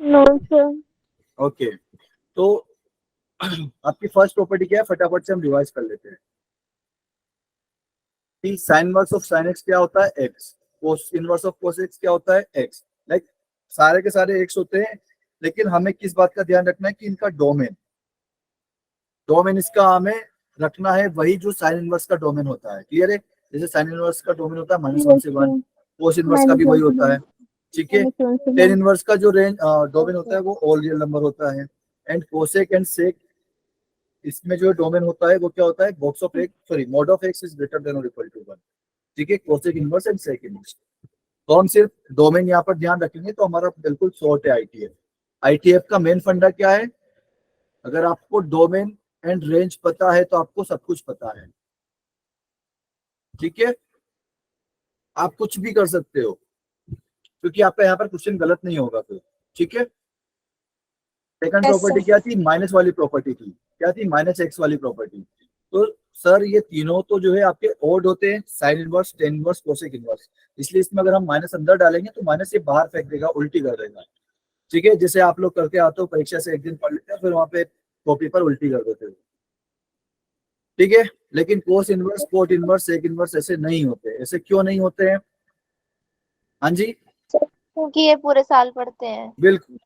No sir. Okay, तो आपकी first property क्या है, फटाफट से हम रिवाइज कर लेते हैं। Sine inverse of sine x क्या होता है, x. Cos inverse of cos x क्या होता है, एक्स। लाइक सारे के सारे एक्स होते हैं, लेकिन हमें किस बात का ध्यान रखना है कि इनका डोमेन, डोमेन इसका हमें रखना है वही जो साइन इनवर्स का डोमेन होता है। क्लियर है? जैसे साइन इनवर्स का डोमेन होता है -1 से 1, कोस इनवर्स का भी वही होता है। ठीक है, टेन इनवर्स का जो रेंज डोमेन होता है वो ऑल रियल नंबर होता है। एंड कोसेक एंड सेक, इसमें जो डोमेन होता है वो क्या होता है, box of X, sorry mod of X is greater than और इक्वल टू 1। ठीक है, cosec inverse and sec inverse. तो हम सिर्फ डोमेन यहाँ पर ध्यान रखेंगे तो हमारा बिल्कुल शॉर्ट है आईटीएफ। आईटीएफ का मेन फंडा क्या है, अगर आपको डोमेन एंड रेंज पता है तो आपको सब कुछ पता है। ठीक है, आप कुछ भी कर सकते हो क्योंकि आपका यहाँ पर क्वेश्चन गलत नहीं होगा फिर। ठीक है, सेकंड प्रॉपर्टी क्या थी, माइनस वाली प्रॉपर्टी थी, क्या थी, -x वाली प्रॉपर्टी। तो सर ये तीनों तो जो है आपके ओड होते हैं, sine inverse, tan inverse, cosec inverse, इसलिए इसमें अगर हम माइनस अंदर डालेंगे तो माइनस ये बाहर फेंक देगा, उल्टी कर देगा। ठीक है, जैसे आप लोग करके आते हो परीक्षा से एक दिन पढ़ लेते हैं फिर वहां पे कॉपी पर उल्टी कर देते हो। ठीक है, लेकिन cos inverse, cot inverse, sec inverse ऐसे नहीं होते। ऐसे क्यों नहीं होते हैं? हाँ जी, क्योंकि ये पूरे साल पढ़ते हैं। बिल्कुल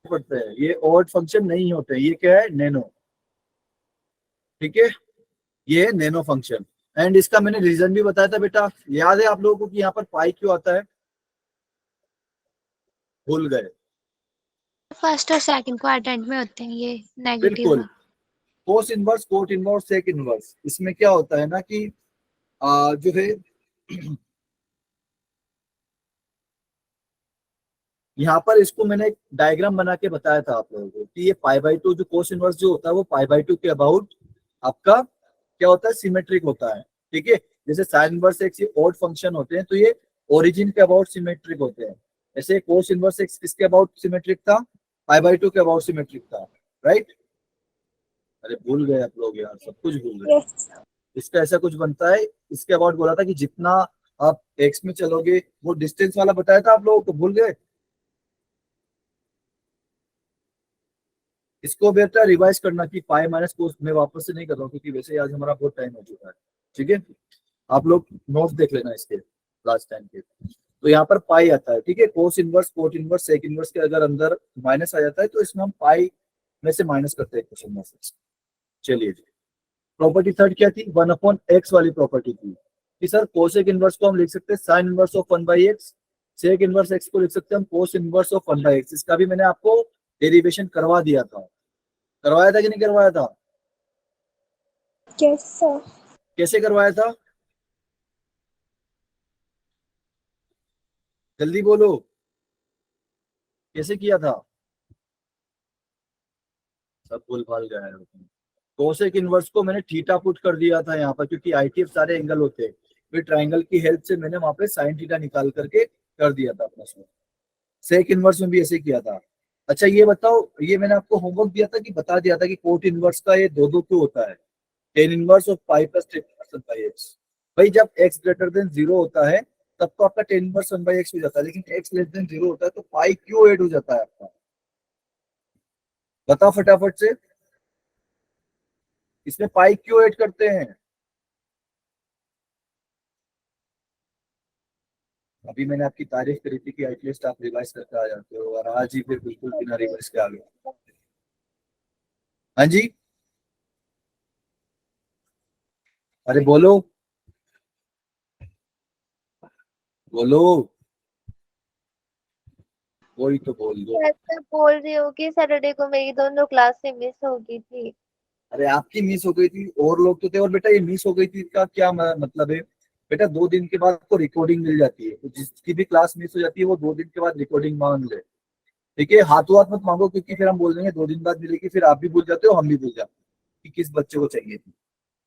पढ़ते हैं, ये ऑड फंक्शन नहीं होते, ये क्या है, नैनो। ठीक है, ये है नैनो फंक्शन। एंड इसका मैंने रीजन भी बताया था बेटा, याद है आप लोगों को कि यहाँ पर पाई क्यों आता है, भूल गए? फर्स्ट और सेकंड क्वाड्रेंट में होते हैं ये नेगेटिव बिल्कुल, में। Cos inverse, cot inverse, sec inverse, इसमें क्या होता है ना कि जो है यहाँ पर इसको मैंने एक डायग्राम बना के बताया था आप लोगों को कि ये π/2 जो कोस इनवर्स जो होता है वो π/2 के अबाउट आपका क्या होता है, सिमेट्रिक होता है। ठीक है, जैसे साइन इनवर्स एक्स ये ऑड फंक्शन होते हैं तो ये ओरिजिन के अबाउट सिमेट्रिक होते हैं। ऐसे कोस इनवर्स एक्स किसके अबाउट सिमेट्रिक था, π/2 के अबाउट सिमेट्रिक था। राइट? अरे भूल गए आप लोग यार, सब कुछ भूल गए। इसका ऐसा कुछ बनता है, इसके अबाउट बोला था कि जितना आप एक्स में चलोगे, वो डिस्टेंस वाला बताया था आप लोगों को, भूल गए? इसको बेटा रिवाइज करना कि पाई माइनस कोस, मैं वापस से नहीं कर रहा हूँ क्योंकि वैसे आज हमारा बहुत टाइम हो चुका है। ठीक है, आप लोग नोट्स देख लेना इसके लास्ट टाइम के। तो यहाँ पर पाई आता है। ठीक है, cos inverse, cot inverse, sec inverse के अगर अंदर माइनस आ जाता है तो इसमें हम पाई में से माइनस करते हैं क्वेश्चन में से। चलिए जी, प्रॉपर्टी थर्ड क्या थी, 1/x वाली प्रॉपर्टी थी कि सर कोसेक इनवर्स को हम लिख सकते हैं sine inverse of 1/x, sec inverse X को लिख सकते हैं हम कोस इनवर्स ऑफ 1/x। इसका भी मैंने आपको डेरिवेशन करवा दिया था, करवाया था कि नहीं करवाया था? Yes sir. कैसे करवाया था, जल्दी बोलो, कैसे किया था? सब भूल भाल गया है। कोसेक इनवर्स को मैंने थीटा पुट कर दिया था यहाँ पर क्योंकि आईटीएफ सारे एंगल होते हैं, फिर ट्राइंगल की हेल्प से मैंने वहां पे साइन थीटा निकाल करके कर दिया था अपना उसमें। सेक इनवर्स में भी ऐसे किया था। अच्छा ये बताओ, ये मैंने आपको होमवर्क दिया था कि बता दिया था कि कोट इनवर्स का ये दो दो क्यों होता है, tan inverse of pi plus tan inverse by x. भाई जब एक्स ग्रेटर देन जीरो होता है तब तो आपका टेन इनवर्स 1/x हो जाता है, लेकिन एक्स लेस देन जीरो होता है तो पाई क्यों ऐड हो जाता है आपका, बताओ फटाफट से, इसमें पाई क्यों ऐड करते हैं? अभी मैंने आपकी तारीफ करी थी कि एटलीस्ट आप रिवाइज करके आ जाते हो और आज ही फिर बिल्कुल बिना रिवाइज के आ गए। हाँ जी, अरे बोलो, बोलो, कोई तो बोल दो। मैं बोल रही हूँ कि सैटरडे को मेरी दोनों क्लासें मिस हो गई थी। अरे आपकी मिस हो गई थी और लोग तो थे, और बेटा ये मिस हो गई थी का क्या मतलब है बेटा, 2 दिन के बाद आपको रिकॉर्डिंग मिल जाती है, तो जिसकी भी क्लास मिस हो जाती है वो 2 दिन के बाद रिकॉर्डिंग मांग ले। ठीक है, हाथों हाथ मत मांगो क्योंकि फिर हम बोल देंगे 2 दिन बाद मिलेगी, फिर आप भी भूल जाते हो हम भी भूल जाते हैं कि किस बच्चे को चाहिए थी।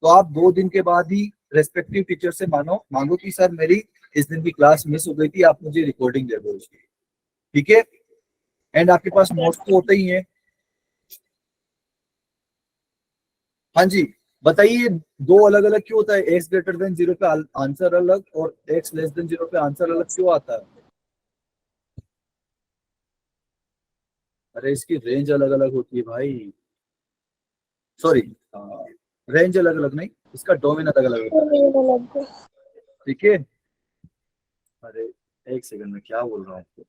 तो आप 2 दिन के बाद ही रेस्पेक्टिव टीचर से मांगो कि सर मेरी इस दिन की क्लास मिस हो गई थी, आप मुझे रिकॉर्डिंग दे दो उसकी। ठीक है, एंड आपके पास नोट्स तो होते ही है। हाँ जी, बताइए, दो अलग अलग क्यों होता है, एक्स ग्रेटर देन जीरो पे आंसर अलग और एक्स लेस देन जीरो पे आंसर अलग क्यों आता है? अरे इसकी रेंज अलग अलग होती है भाई, सॉरी, रेंज अलग अलग नहीं, इसका डोमेन अलग अलग होता है। ठीक है, अरे एक सेकंड में क्या बोल रहा हूँ आपको,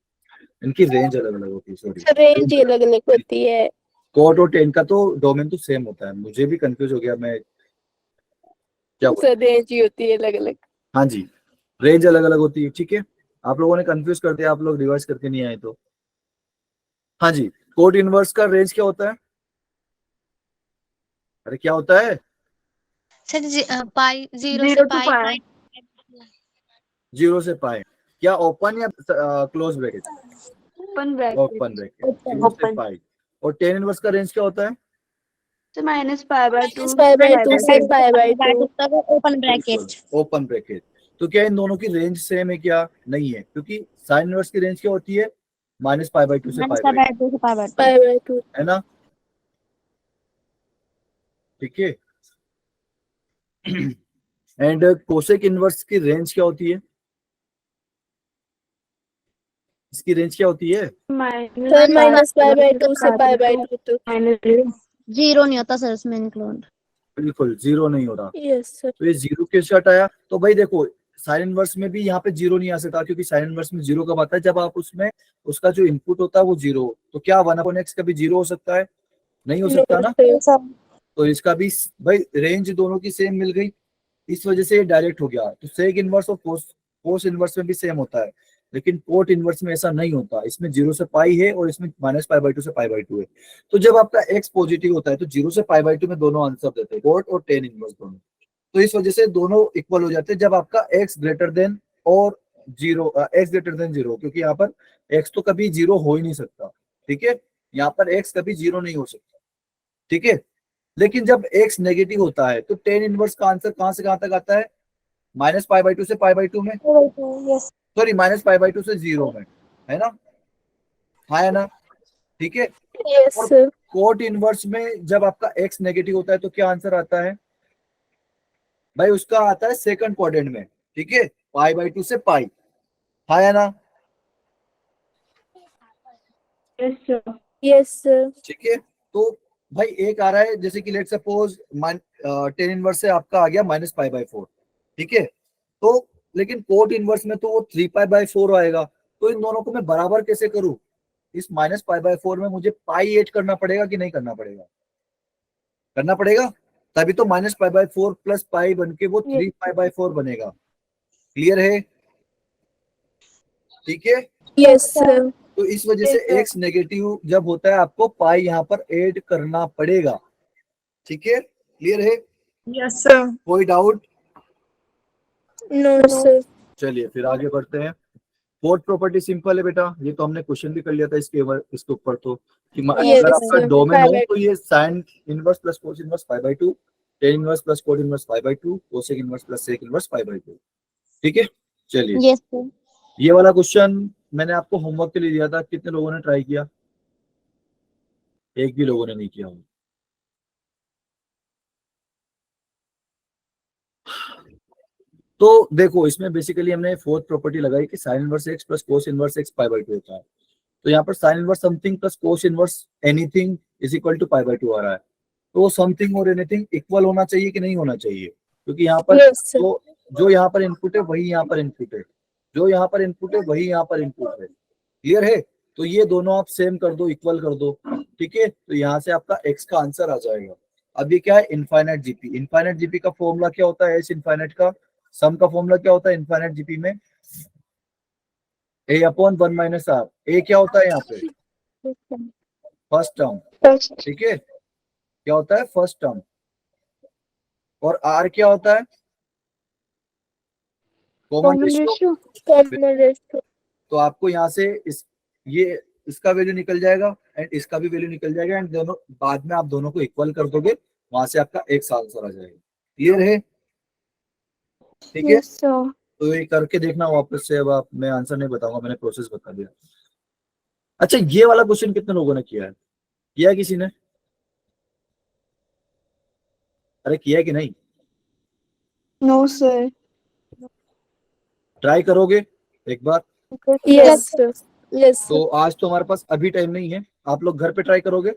इनकी रेंज अलग अलग होती है, सॉरी। रेंज ही अलग अलग होती है। कोड और टेन का तो डोमेन तो सेम होता है, मुझे भी कंफ्यूज हो गया मैं क्या बोल। सर रेंज ही होती है अलग अलग। हाँ जी, रेंज अलग अलग होती है। ठीक है, आप लोगों ने कंफ्यूज कर दिया, आप लोग रिवाइज करके नहीं आए तो। हाँ जी, कोड इनवर्स का रेंज क्या होता है? अरे क्या होता है? सर पाई 0 से जीरो टू पाई। पाई। 0 से पाए, क्या ओपन या close bracket? Open bracket. Open bracket, 0 से पाई। और टेन इनवर्स का रेंज क्या होता है? तो माइनस पाई बाय 2 से पाई by 2। Open bracket. Open bracket. तो क्या इन दोनों की रेंज सेम है? क्या नहीं है, क्योंकि साइन इनवर्स की रेंज क्या होती है? माइनस पाई बाय 2 से पाई बाय 2, पाई बाय 2 है ना? ठीक है। एंड कोसेक इनवर्स की रेंज क्या होती है? इसकी रेंज क्या होती है? माइनस पाई बाय 2 से पाई बाय 2 तक। माइनस 0 नहीं होता सर इसमें इंक्लूड। बिल्कुल जीरो नहीं हो रहा। Yes sir. तो ये जीरो किससे हटाया? तो भाई देखो, साइन इनवर्स में भी यहाँ पे जीरो नहीं आ सकता, क्योंकि साइन इनवर्स में जीरो कब आता है? जब आप उसमें उसका जो इनपुट होता है वो जीरो हो। तो क्या 1/x कभी जीरो हो सकता है? नहीं हो सकता ना। तो इसका भी भाई रेंज दोनों की सेम मिल गई, इस वजह से ये डायरेक्ट हो गया। तो सेक इनवर्स और कोस इनवर्स में भी सेम होता है, लेकिन कोट इनवर्स में ऐसा नहीं होता। इसमें 0 से पाई है और इसमें माइनस पाई बाय 2 से पाई बाय 2 है। तो जब आपका एक्स पॉजिटिव होता है तो 0 से पाई बाय 2 में दोनों आंसर देते हैं, कोट और टेन इनवर्स दोनों। तो इस वजह से दोनों इक्वल हो जाते हैं जब आपका एक्स ग्रेटर देन और zero, x greater than zero, क्योंकि यहाँ पर एक्स तो कभी जीरो हो ही नहीं सकता। ठीक है, यहाँ पर एक्स कभी जीरो नहीं हो सकता। ठीक है, लेकिन जब एक्स नेगेटिव होता है तो टेन इनवर्स का आंसर कहां से कहां तक आता है? माइनस पाई बाय 2 से पाई बाय 2 में, सॉरी माइनस पाई बाय 2 से जीरो में, है ना? हाँ है ना? ठीक है। यस और सर। कोट इनवर्स में जब आपका एक्स नेगेटिव होता है तो क्या आंसर आता है भाई? उसका आता है सेकंड क्वाड्रेंट में। ठीक है, पाई बाय 2 से पाई, हाँ है ना? Yes sir. Yes sir. ठीक है, तो भाई एक आ रहा है, जैसे कि लेट सपोज टेन इनवर्स से आपका आ गया माइनस पाई बाय 4। ठीक है, तो लेकिन कोट इनवर्स में तो वो 3 पाई बाय 4 आएगा। तो इन दोनों को मैं बराबर कैसे करूं? इस माइनस पाई बाय 4 में मुझे पाई ऐड करना पड़ेगा कि नहीं करना पड़ेगा? करना पड़ेगा, तभी तो minus pi by 4 plus pi बन के वो 3 पाई बाय 4 बनेगा। क्लियर है? ठीक है, यस सर। तो इस वजह से एक्स नेगेटिव जब होता है आपको पाई यहाँ पर ऐड करना पड़ेगा। ठीक है, क्लियर है? Yes sir. कोई डाउट? No sir. चलिए फिर आगे बढ़ते हैं। फोर्थ प्रॉपर्टी सिंपल है बेटा, ये तो हमने क्वेश्चन भी कर लिया था इसके ऊपर तो, कि अगर आपका sir. डोमेन हो तो ये sine inverse plus cos inverse pi by 2, tan inverse plus cot inverse pi by 2, cosec inverse plus sec inverse pi by 2। ठीक है, चलिए यस सर। ये वाला क्वेश्चन मैंने आपको होमवर्क के लिए दिया था, कितने लोगों ने ट्राई किया? एक भी लोगों ने नहीं किया होगा। तो देखो इसमें बेसिकली हमने फोर्थ प्रॉपर्टी लगाई कि sine inverse x plus cos inverse x pi by 2 होता है। तो यहाँ पर sine inverse something plus cos inverse anything is equal to pi by 2 आ रहा है। तो समथिंग और एनीथिंग इक्वल होना चाहिए कि नहीं होना चाहिए? क्योंकि यहाँ पर तो जो यहाँ पर इनपुट है वही यहाँ पर इनपुट है, जो यहाँ पर इनपुट है वही यहाँ पर इनपुट है। क्लियर है? तो ये दोनों आप सेम कर दो, इक्वल कर दो। ठीक है, तो यहाँ से आपका एक्स का आंसर आ जाएगा। अब ये क्या है? Infinite GP. इनफाइनाइट जीपी का फॉर्मूला क्या होता है? एस इनफाइनाइट का सम का फॉर्मूला क्या होता है इनफाइनाइट जीपी में? ए अपॉन 1 माइनस आर। ए क्या होता है यहाँ पे? First term. ठीक है, क्या होता है? First term. और आर क्या होता है? Common ratio. तो आपको यहाँ से ये इसका वैल्यू निकल जाएगा एंड इसका भी वैल्यू निकल जाएगा, एंड दोनों बाद में आप दोनों को इक्वल कर दोगे, वहां से आपका एक आंसर आ जाएगा। क्लियर है? ठीक है, तो ये करके देखना वापस से। अब आप, मैं आंसर नहीं बताऊंगा, मैंने प्रोसेस बता दिया। अच्छा, ये वाला क्वेश्चन कितने लोगों ने किया है? किया किसी ने? अरे किया है कि नहीं? No sir. ट्राई करोगे एक बार? Yes sir. यस तो आज तो हमारे पास अभी टाइम नहीं है, आप लोग घर पे ट्राई करोगे?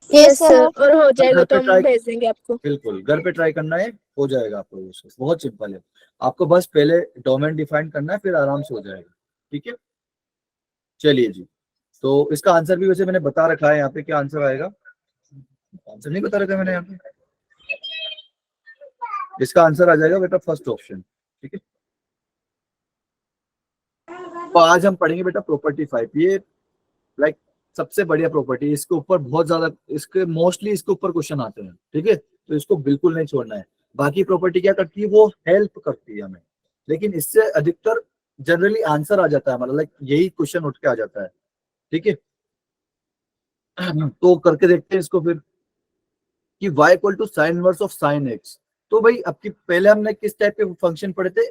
Yes sir. और हो जाएगा घर पे तो हम try- भेज देंगे आपको। बिल्कुल घर पे ट्राई करना है, हो जाएगा आप लोगों से, बहुत सिंपल है। आपको बस पहले डोमेन डिफाइन करना है, फिर आराम से हो जाएगा। ठीक है, चलिए जी। तो इसका आंसर भी वैसे मैंने बता रखा है यहाँ पे, क्या आंसर आएगा? आंसर नहीं बता रखा मैंने यहाँ पे। इसका आंसर आ जाएगा बेटा फर्स्ट ऑप्शन। ठीक है, तो आज हम पढ़ेंगे बेटा प्रॉपर्टी 5। ये लाइक सबसे बढ़िया प्रॉपर्टी, इसके ऊपर बहुत ज्यादा, इसके मोस्टली इसके ऊपर क्वेश्चन आते हैं। ठीक है, तो इसको बिल्कुल नहीं छोड़ना है। बाकी प्रॉपर्टी क्या करती है, वो हेल्प करती है हमें, लेकिन इससे अधिकतर जनरली आंसर आ जाता है हमारा, लाइक यही क्वेश्चन उठ के आ जाता है। ठीक है, तो करके देखते हैं इसको फिर कि y equal to sine inverse of sine x. तो भाई अब की पहले हमने किस टाइप के फंक्शन पढ़े थे,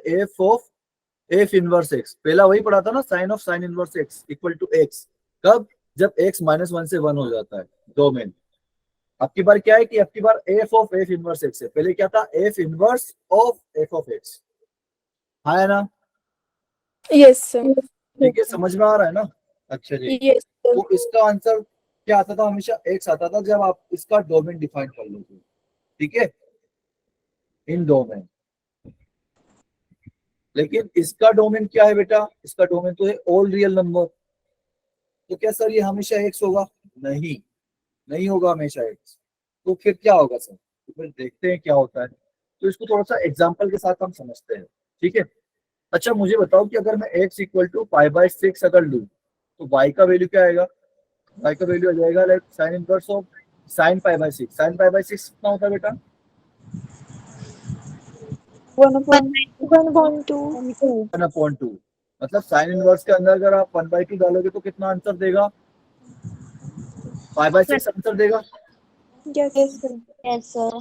एफ इनवर्स एक्स, पहला वही पढ़ा था ना, sine of sine inverse x equal to x. कब? जब x -1 से 1 हो जाता है डोमेन। अब की बार क्या है कि अब की बार F of F inverse X है, पहले क्या था, F inverse of F of X. हाँ है ना? Yes sir. ठीक है, समझ में आ रहा है ना? अच्छा जी। Yes sir. तो इसका आंसर क्या आता था, हमेशा एक्स आता था जब आप इसका डोमेन डिफाइन कर लोगे। ठीक है, इन डोमेन। लेकिन इसका डोमेन क्या है बेटा, इसका डोमेन तो है ऑल रियल नंबर। तो क्या सर ये हमेशा एक्स होगा? नहीं, नहीं होगा हमेशा एक्स। तो फिर क्या होगा सर? तो फिर देखते हैं क्या होता है। तो इसको थोड़ा सा एग्जाम्पल के साथ हम समझते हैं। ठीक है, अच्छा मुझे बताओ कि अगर मैं x इक्वल टू π/6 अगर लूँ, तो y का वैल्यू क्या आएगा? y का वैल्यू आ जाएगा like sine inverse of sine π/6। Sine π/6 कितना होता है बेटा? 1/2। मतलब साइन इनवर्स के अंदर अगर आप 1/2 डालोगे तो कितना आंसर देगा? π/6 आंसर देगा। Yes sir.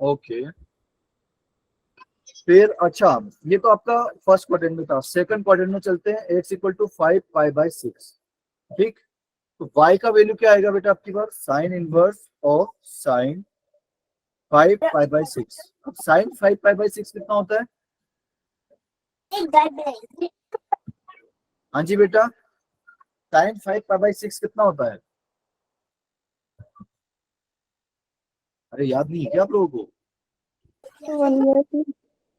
ओके, फिर अच्छा, ये तो आपका फर्स्ट क्वाड्रेंट में था। सेकंड क्वाड्रेंट में चलते हैं, x इक्वल टू 5 π/6। ठीक, तो y का वैल्यू क्या आएगा बेटा आपकी बार? Sine inverse of sine 5 π/6। अब साइन 5 π/6 कितना होता है? हाँ जी बेटा, साइन 5 π/6 कितना होता है? अरे याद नहीं है क्या आप लोगों को?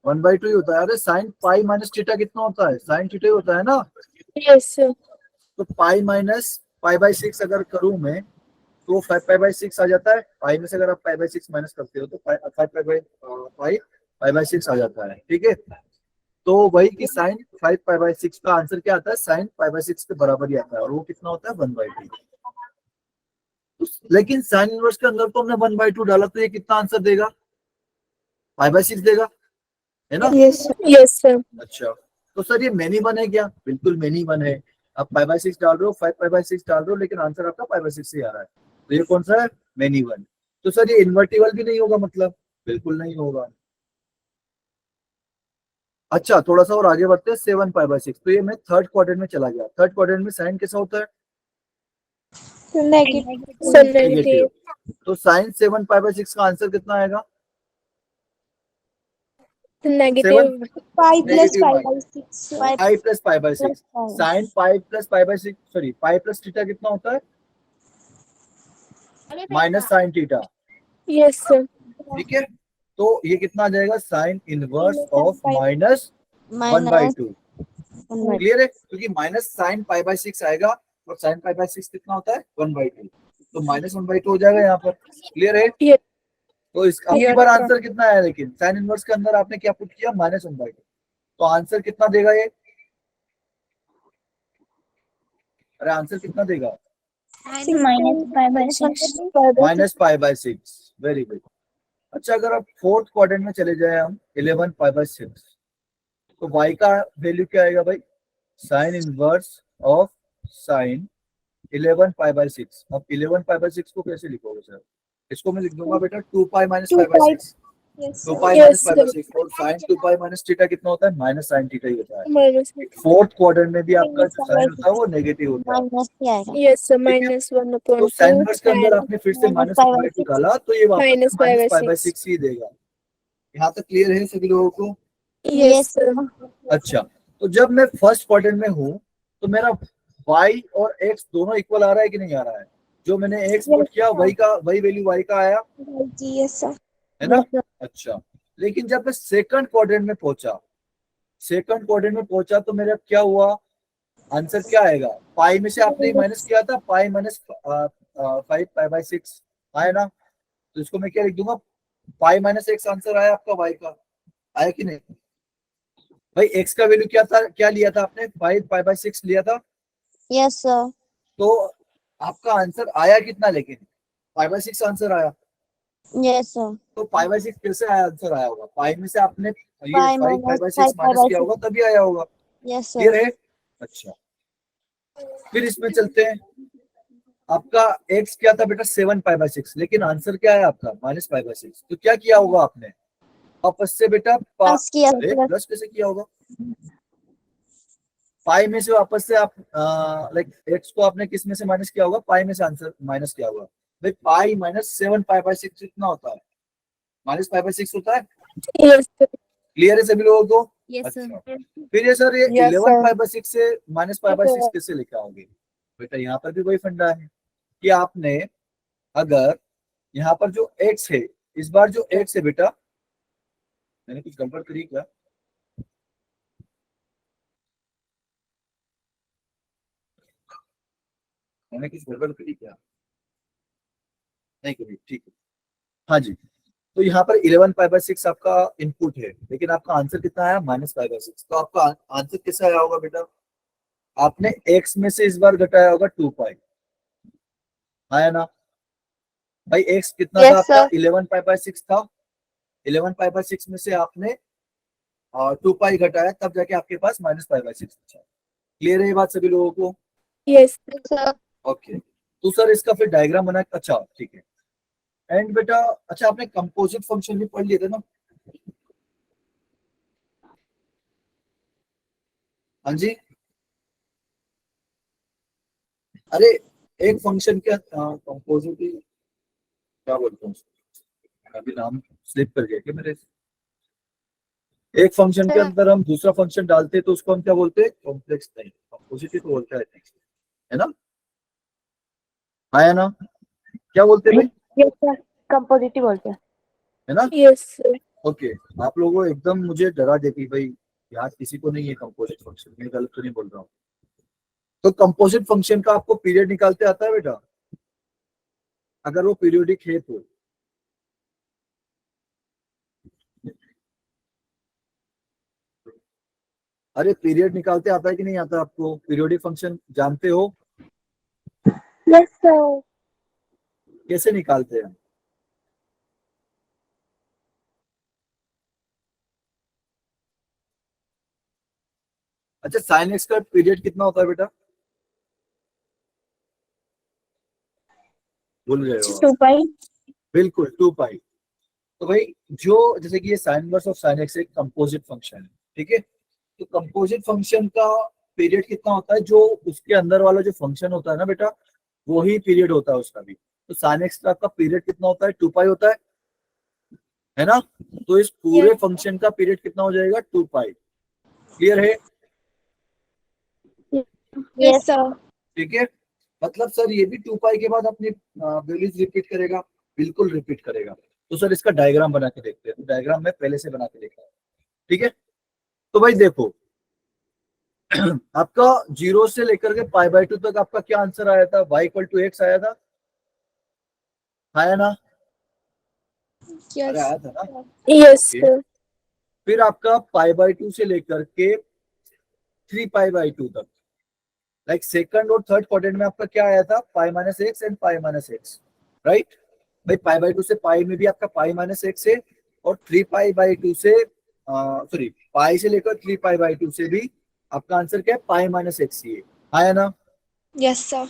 1/2 ही होता है। अरे साइन पाई माइनस थीटा कितना होता है? साइन थीटा ही होता है ना। Yes sir. तो पाई माइनस π/6 अगर करूं मैं, तो 5 π/6 आ जाता है। पाई में से अगर आप π/6 माइनस करते हो तो 5 π/6 आ जाता है। ठीक है, तो वही कि साइन 5 π/6 का आंसर क्या आता है? साइन π/6 के बराबर ही आता है, और वो कितना होता है? 1/2। लेकिन साइन इनवर्स के अंदर तो हमने 1/2 डाला, तो ये कितना आंसर देगा? π/6 देगा, है ना? Yes sir. अच्छा, तो सर ये मेनी वन है क्या? बिल्कुल मेनी वन है। आप π/6 डाल रहे हो, 5 π/6 डाल रहे हो, लेकिन आंसर आपका π/6 ही आ रहा है। तो ये कौन सा है? Many one. तो सर ये इन्वर्टिबल भी नहीं होगा मतलब? बिल्कुल नहीं होगा। अच्छा, थोड़ा सा और आगे बढ़ते हैं, 7 π/6। तो ये मैं थर्ड क्वाड्रेंट में चला गया। थर्ड क्वाड्रेंट में साइन कैसा होता है? नेगेटिव। तो साइन 7 π/6 का आंसर कितना आएगा? Negative 5 plus negative 5/6 pi plus π/6। Sine pi plus π/6, sorry pi plus theta कितना होता है? Minus sine theta. Yes sir. ठीक है, तो ये कितना आ जाएगा? Sine inverse of minus 1/2। Clear है? क्योंकि माइनस साइन π/6 आएगा, और साइन π/6 कितना होता है? 1/2। तो माइनस 1/2 हो जाएगा यहाँ पर। क्लियर है? Yes. तो इसका आपकी बार आंसर कितना आया? लेकिन साइन इनवर्स के अंदर आपने क्या पुट किया? -1/2। तो आंसर कितना देगा ये? अरे आंसर कितना देगा? -π/6। Very good. अच्छा, अगर आप फोर्थ क्वाड्रेंट में चले जाए हम, 11 π/6, तो y का वैल्यू क्या आएगा भाई? Sign inverse of sign 11 π/6। अब 11 π/6 को कैसे लिखोगे सर? इसको मैं लिख दूंगा बेटा 2π - π/6। 2π - π/6, और साइन 2π - थीटा कितना होता है? माइनस साइन थीटा ही होता है। फोर्थ क्वाड्रेंट में भी आपका जो साइन होता है वो नेगेटिव होता है। Yes sir. ठीक है? -1/2 तो साइन इनवर्स के अंदर आपने फिर से -1/2 डाला, तो ये वापस -π/6 ही देगा। यहाँ तक क्लियर है सभी लोगों को? Yes sir. अच्छा, तो जब मैं फर्स्ट क्वाड्रेंट में हूँ, तो मेरा y और x दोनों इक्वल आ रहा है कि नहीं आ रहा है? जो मैंने x पुट किया वही वैल्यू y का आया यस सर। है ना? अच्छा, लेकिन जब मैं सेकंड क्वाड्रेंट में पहुंचा तो मेरा क्या हुआ? आंसर क्या आएगा? पाई में से आपने माइनस किया था, पाई माइनस 5 पाई/6 आया ना? तो इसको मैं क्या लिख दूंगा? पाई माइनस x आंसर आया आपका y का, आया कि नहीं भाई? x का वैल्यू क्या था, क्या लिया था आपने? 5 पाई/6 लिया था। Yes sir. तो आपका आंसर आया कितना? लेकिन पाई/6 आंसर आया। Yes sir. तो पाई/6 कैसे आया? आंसर आया होगा पाई में से आपने ये पाई 5 माइनस पाई/6 माइनस किया होगा, तभी आया होगा। Yes clear sir. है? अच्छा, फिर इसमें चलते हैं। आपका x क्या था बेटा? 7 पाई/6, लेकिन आंसर क्या है आपका? -पाई/6। तो क्या किया होगा आपने? वापस से बेटा प्लस किया अरे प्लस कैसे किया होगा? पाई में से वापस से आप लाइक x को आपने किस में से माइनस किया होगा? पाई में से आंसर माइनस किया होगा। भाई पाई माइनस 7 पाई/6 कितना होता है? -पाई/6 होता है। यस क्लियर है सभी लोगों को? यस अच्छा, सर। फिर ये सर ये Yes, 11 sir. पाई/6 से -पाई/6 कैसे लेके आओगे? बेटा यहाँ पर भी वही फंडा है कि आपने अगर यहाँ पर जो x है, इस बार जो x है बेटा, मैंने कुछ गड़बड़ करी क्या? मैंने कुछ गड़बड़ करी क्या? नहीं करी, ठीक है। हाँ जी, तो यहाँ पर 11 पाई/6 आपका इनपुट है, लेकिन आपका आंसर कितना आया? -पाई/6। तो आपका आंसर कैसे आया होगा बेटा? आपने x में से इस बार घटाया होगा 2 पाई, आया ना भाई? x कितना था Yes, आपका? sir. 11 पाई/6 था। 11 पाई/6 में से आपने 2 पाई घटाया, तब जाके आपके पास -पाई/6 बचा। क्लियर है ये बात सभी लोगों को? Yes, sir. ओके, तो सर इसका फिर डायग्राम बना, अच्छा ठीक है। एंड बेटा, अच्छा आपने कंपोजिट फंक्शन भी पढ़ लिए थे ना? हाँ जी, अरे एक फंक्शन के कंपोजिट, क्या बोलते हैं उसको? अभी नाम स्लिप कर गया क्या मेरे से? एक फंक्शन के अंदर हम दूसरा फंक्शन डालते हैं तो उसको हम क्या बोलते हैं? कॉम्प्लेक्स नहीं, कंपोजिट ही तो बोलते हैं, है ना? आया ना? क्या बोलते हैं भाई? Yes, sir. कंपोजिटिव बोलते हैं। है ना? Yes, sir. ओके, आप लोगों एकदम मुझे डरा देती भाई, यार किसी को नहीं है कंपोजिट फंक्शन, मैं गलत तो नहीं बोल रहा हूँ? तो कंपोजिट फंक्शन का आपको पीरियड निकालते आता है बेटा? अगर वो पीरियोडिक है तो? अरे पीरियड निकालते आता है कि नहीं आता आपको? पीरियोडिक फंक्शन जानते हो? Yes, sir. कैसे निकालते हैं? अच्छा, साइन एक्स का पीरियड कितना होता है बेटा? भूल गए हो आप? 2 pi. बिल्कुल 2 पाई। तो भाई जो जैसे कि ये sine inverse of sine x एक कंपोजिट फंक्शन है, ठीक है? तो कंपोजिट फंक्शन का पीरियड कितना होता है? जो उसके अंदर वाला जो फंक्शन होता है ना बेटा, वो ही पीरियड होता है उसका भी। तो साइन एक्स का आपका पीरियड कितना होता है? 2 पाई होता है ना? तो इस पूरे फंक्शन का पीरियड कितना हो जाएगा? 2 पाई। क्लियर है? Yes, sir. ठीक है, मतलब सर ये भी 2 पाई के बाद अपनी वैल्यूज रिपीट करेगा? बिल्कुल रिपीट करेगा। तो सर इसका डायग्राम बना के देखते हैं। तो डायग्राम मैं पहले से बना के देखा है, ठीक है? तो भाई देखो, आपका 0 से लेकर के π/2 तक आपका क्या आंसर आया था? y = x आया था, आया ना? अरे Yes. आया था ना? Yes, Okay. sir. फिर आपका π/2 से लेकर के 3π/2 तक, लाइक सेकंड और थर्ड क्वाड्रेंट में आपका क्या आया था? π-x and π-x, right? भाई π/2 से पाई में भी आपका π-x है, और 3π/2 से सॉरी पाई से लेकर 3π/2 से भी आपका आंसर क्या है? π-x ही है, आया ना? Yes, sir.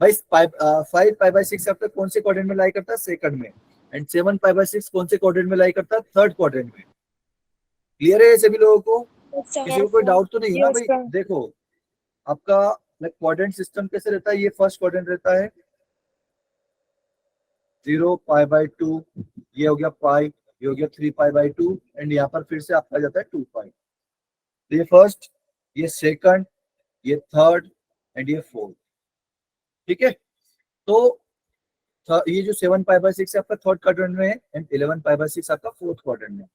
भाई 5π/6 आपका कौन से क्वाड्रेंट में लाई करता है? सेकंड में। एंड 7π/6 कौन से क्वाड्रेंट में लाई करता है? थर्ड क्वाड्रेंट में। क्लियर है सभी लोगों को? Yes, sir. किसी को कोई डाउट तो नहीं है ना Yes, भाई? sir. देखो आपका क्वाड्रेंट सिस्टम कैसे रहता है? ये फर्स्ट क्वाड्रेंट रहता है 0 π/2, ये हो गया पाई, ये हो गया 3π/2, एंड यहाँ पर फिर से आपका जाता है 2 पाई। तो ये फर्स्ट, ये सेकंड, ये थर्ड एंड ये 4। ठीक है, तो ये जो 7 पाई बाय 6 आपका थर्ड क्वाड्रेंट में है एंड 11 पाई बाय 6 आपका फोर्थ क्वाड्रेंट में।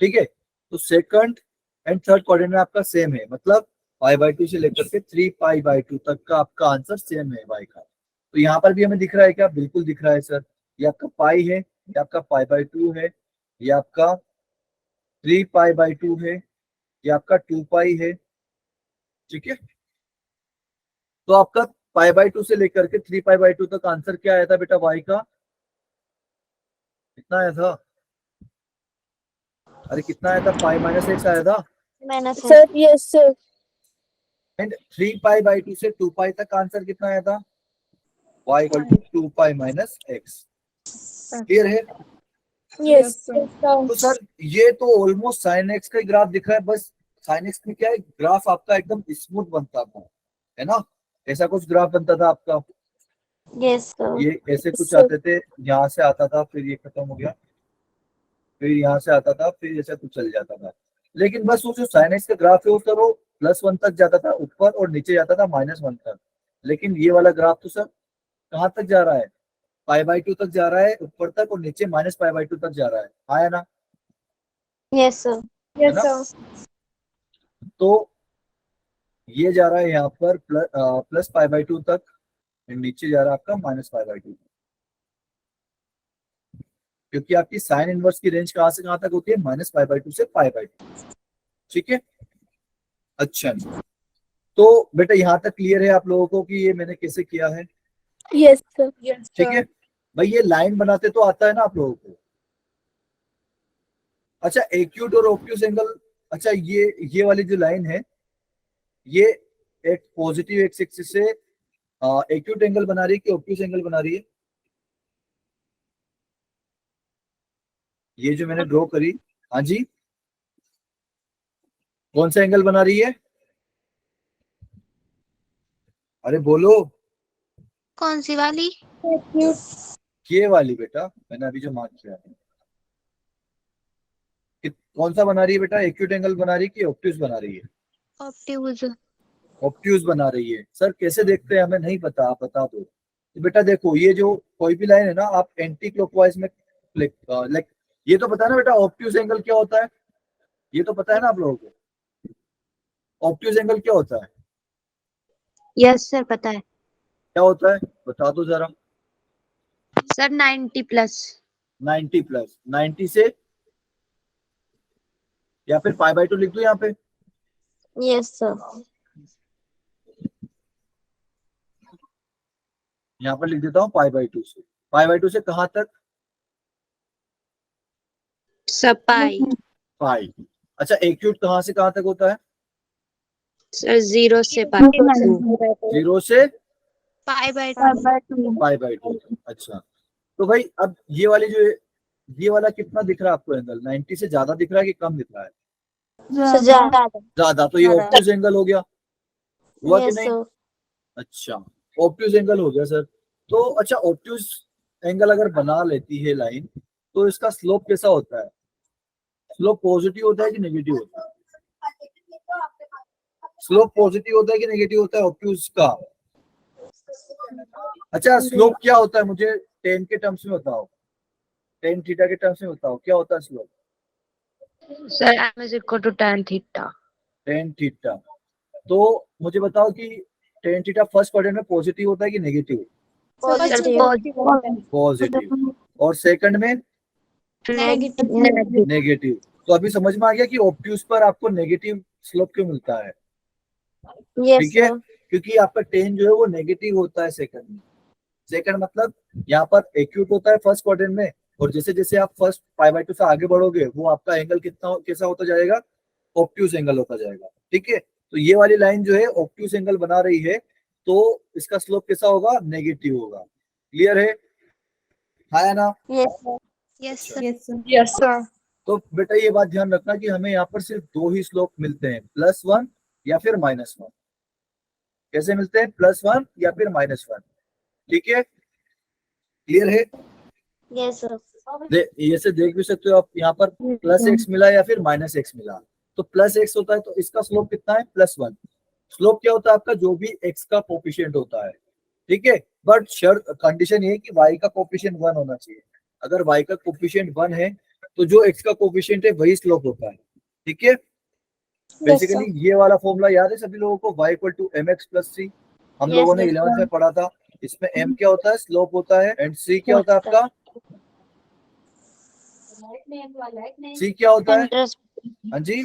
ठीक है, तो सेकंड एंड थर्ड क्वाड्रेंट में आपका सेम है, मतलब पाई बाय 2 से लेकर के 3 पाई बाय 2 तक का आपका आंसर सेम है y का। तो यहाँ पर भी हमें दिख रहा है क्या? बिल्कुल दिख रहा है सर। ये आपका पाई है, ये आपका पाई बाय 2 है, ये आपका 3 पाई बाय 2 है, ये आपका 2 पाई है। ठीक है, तो आपका पाई बाय 2 से लेकर के 3 पाई बाय 2 तक आंसर क्या आया था बेटा y का? कितना आया था? अरे कितना आया था? पाई माइनस x आया था। Sir yes sir. And 3 pi by 2 से 2 पाई तक आंसर कितना आया था? y equal to 2 pi minus x। Clear है? यस तो सर ये तो ऑलमोस्ट साइन x का ही ग्राफ दिख रहा है, बस साइन x में क्या है, ग्राफ आपका एकदम स्मूथ बनता था, है ना? ऐसा कुछ ग्राफ बनता था आपका, यस सर। ये ऐसे कुछ आते थे, यहाँ से आता था, फिर ये खत्म हो गया, फिर यहाँ से आता था, फिर ऐसा कुछ चल जाता था। लेकिन बस वो जो साइन एक्स का ग्राफ है सर, वो +1 तक जाता था ऊपर और नीचे जाता था -1 तक। लेकिन ये वाला ग्राफ तो सर कहाँ तक जा रहा है? पाई बाय 2 तक जा रहा है ऊपर तक, और नीचे -पाई बाय 2 तक जा रहा है। आया ना? Yes sir. है ना? तो ये जा रहा है यहाँ पर प्लस पाई बाय 2 तक, नीचे जा रहा है आपका -पाई बाय 2, क्योंकि आपकी साइन इनवर्स की रेंज कहां से कहां तक होती है? -पाई बाय 2 से पाई बाय 2। ठीक है, अच्छा, तो बेटा यहाँ तक क्लियर है आप लोगों को कि ये मैंने कैसे किया है? Yes sir. ठीक है भाई, ये लाइन बनाते तो आता है ना आप लोगों को? अच्छा, एक्यूट और ऑब्ट्यूज एंगल, अच्छा ये वाली जो लाइन है, ये एक पॉजिटिव एक्स एक्सिस से एक्यूट एंगल बना रही है कि ऑब्ट्यूज एंगल बना रही है? ये जो मैंने ड्रॉ करी, हाँ जी, कौन सा एंगल बना रही है? अरे बोलो। कौन सी वाली? ये वाली बेटा, मैंने अभी जो मार्क किया है, कौन सा बना रही है बेटा? एक्यूट एंगल बना रही है कि ऑब्ट्यूज बना रही है? ऑब्ट्यूज। ऑब्ट्यूज बना रही है। सर कैसे देखते हैं? हमें नहीं पता, आप बता दो। तो बेटा देखो, ये जो कोई भी लाइन है ना, आप एंटी क्लॉकवाइज में लाइक, ये तो पता है ना बेटा ऑब्ट्यूज एंगल क्या होता है? ये तो पता है ना आप लोगों को? ऑब्ट्यूज एंगल क्या होता है? यस सर पता है क्या होता है बता दो जरा। सर। 90+। 90 प्लस 90 से, या फिर पाई बाय 2 लिख दो यहाँ पे। Yes sir. यहाँ पर लिख देता हूँ पाई बाय 2 से। पाई बाय 2 से कहाँ तक? सब पाई। पाई। अच्छा, एक्यूट कहाँ से कहाँ तक होता है? सर 0 से पाई। 0 से पाई बाय 2। Pi by 2। अच्छा, तो भाई अब ये वाली जो, ये वाला कितना दिख रहा है आपको एंगल? 90 से ज्यादा दिख रहा है कि कम दिख रहा है? ज्यादा। तो ये ऑब्ट्यूज एंगल हो गया, हुआ कि यस नहीं? सर। अच्छा, ऑब्ट्यूज एंगल हो गया सर। तो अच्छा, ऑब्ट्यूज एंगल अगर बना लेती है लाइन, तो इसका स्लोप कैसा होता है? स्लोप पॉजिटिव होता है कि नेगेटिव होता है? स्लोप पॉजिटिव होता है कि नेगेटिव होता है ऑब्ट्यूज का? अच्छा, स्लोप क्या होता है? मुझे टेन के टर्म्स में बताओ, टेन थीटा के टर्म्स में बताओ, क्या होता है slope? Sir m is equal to tan theta। Tan theta. तो मुझे बताओ कि टेन थीटा फर्स्ट क्वाड्रेंट में पॉजिटिव होता है कि नेगेटिव? पॉजिटिव। और सेकंड में नेगेटिव। नेगेटिव। तो अभी समझ में आ गया कि ऑब्ट्यूज पर आपको नेगेटिव स्लोप क्यों मिलता है? यस ठीक है, सर। क्योंकि आपका टेन जो है वो नेगेटिव होता है सेकंड में। सेकंड मतलब यहाँ पर एक्यूट होता है फर्स्ट क्वाड्रेंट में, और जैसे जैसे आप फर्स्ट पाई बाय 2 से आगे बढ़ोगे, वो आपका एंगल कितना कैसा होता जाएगा? ऑब्ट्यूज एंगल होता जाएगा। ठीक है, तो ये वाली लाइन जो है ऑब्ट्यूज एंगल बना रही है, तो इसका स्लोप कैसा होगा? नेगेटिव होगा। क्लियर है? है ना? Yes sir. Yes sir. तो बेटा ये बात ध्यान रखना कि हमें यहाँ पर सिर्फ दो ही स्लोप मिलते हैं, +1 या फिर -1। कैसे मिलते हैं? +1 या फिर -1। ठीक है, क्लियर है? Yes sir. ये से देख भी सकते हो आप, यहाँ पर +x मिला या फिर -x मिला। तो +x होता है तो इसका स्लोप कितना है? +1। स्लोप क्या होता है आपका, जो भी x का कोफिशिएंट होता है, ठीक है। बट शर्त कंडीशन ये है कि y का कोफिशिएंट 1 होना चाहिए। अगर y का कोफिशिएंट 1 है तो जो x का कोफिशिएंट है वही स्लोप होता है, ठीक है। बेसिकली ये वाला फॉर्मूला याद है सभी लोगों को, y equal to mx plus c, हम लोगों ने 11th में पढ़ा था। इसमें m क्या होता है, स्लोप होता है, एंड c क्या होता है आपका, c क्या होता है, इंटरेस्ट। हाँ जी,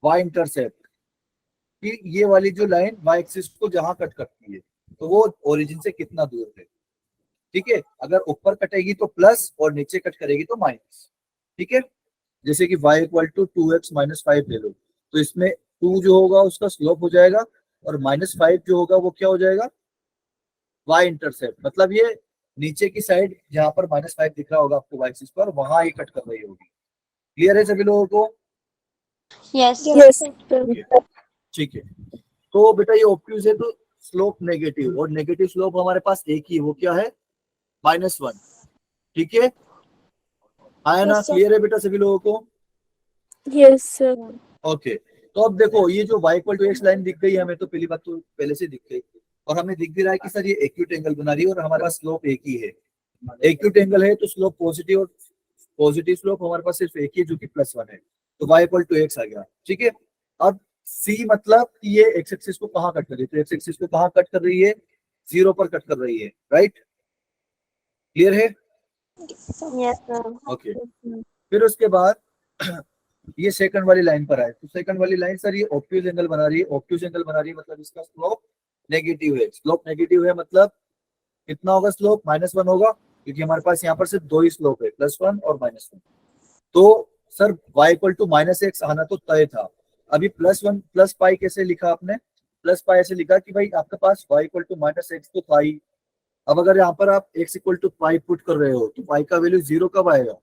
y इंटरसेप्ट, कि ये वाली जो लाइन y एक्सिस को जहां कट करती है तो वो ओरिजिन से कितना दूर है, ठीक है। अगर ऊपर कटेगी तो प्लस और नीचे कट करेगी तो माइनस, ठीक है। जैसे कि y equal to 2x minus 5 ले लो, तो इसमें 2 जो होगा उसका स्लोप हो जाएगा और -5 जो होगा वो क्या हो जाएगा, y इंटरसेप्ट। मतलब ये नीचे की साइड जहां पर -5 दिख रहा होगा आपको y एक्सिस पर, वहां ही कट कर रही होगी। क्लियर है सभी लोगों को? यस। ठीक है। तो बेटा ये ऑब्ट्यूज है तो स्लोप नेगेटिव, और नेगेटिव स्लोप हमारे पास एक ही है, वो क्या है, -1, ठीक है। आया ना? क्लियर है बेटा सभी लोगों को? Yes sir. ओके, तो अब देखो ये जो y equal to x line दिख गई हमें, तो पहली बात तो पहले से दिख गई, और हमें दिख भी रहा है कि सर ये एक्यूट एंगल बना रही है और हमारे पास स्लोप एक ही है। एक्यूट एंगल है तो स्लोप पॉजिटिव, और पॉजिटिव स्लोप हमारे पास सिर्फ एक ही है जो कि +1 है, तो y इक्वल टू एक्स आ गया, ठीक है। अब c मतलब कि ये एक्स एक्सिस को कहाँ कट कर रही है, तो एक्स एक्सिस को कहाँ कट कर रही है, 0 पर कट कर रही है, राइट। क्लियर है? Yes sir. ओके, फिर उसके बाद ये सेकंड वाली लाइन पर आए, तो सेकंड वाली लाइन सर ये ऑब्ट्यूज एंगल बना रही है, ऑब्ट्यूज एंगल बना रही है मतलब इसका स्लोप नेगेटिव है। स्लोप नेगेटिव है मतलब कितना होगा स्लोप, -1 होगा, क्योंकि हमारे पास यहाँ पर सिर्फ दो ही स्लोप है, +1 और -1। तो sir y equal to -x आना तो तय था। अभी +1 प्लस पाई कैसे लिखा आपने, प्लस पाई ऐसे लिखा कि भाई आपके पास y इक्वल टू -x तो था ही। अब अगर यहाँ पर आप x equal to pi put कर रहे हो तो y का वैल्यू 0 कब आएगा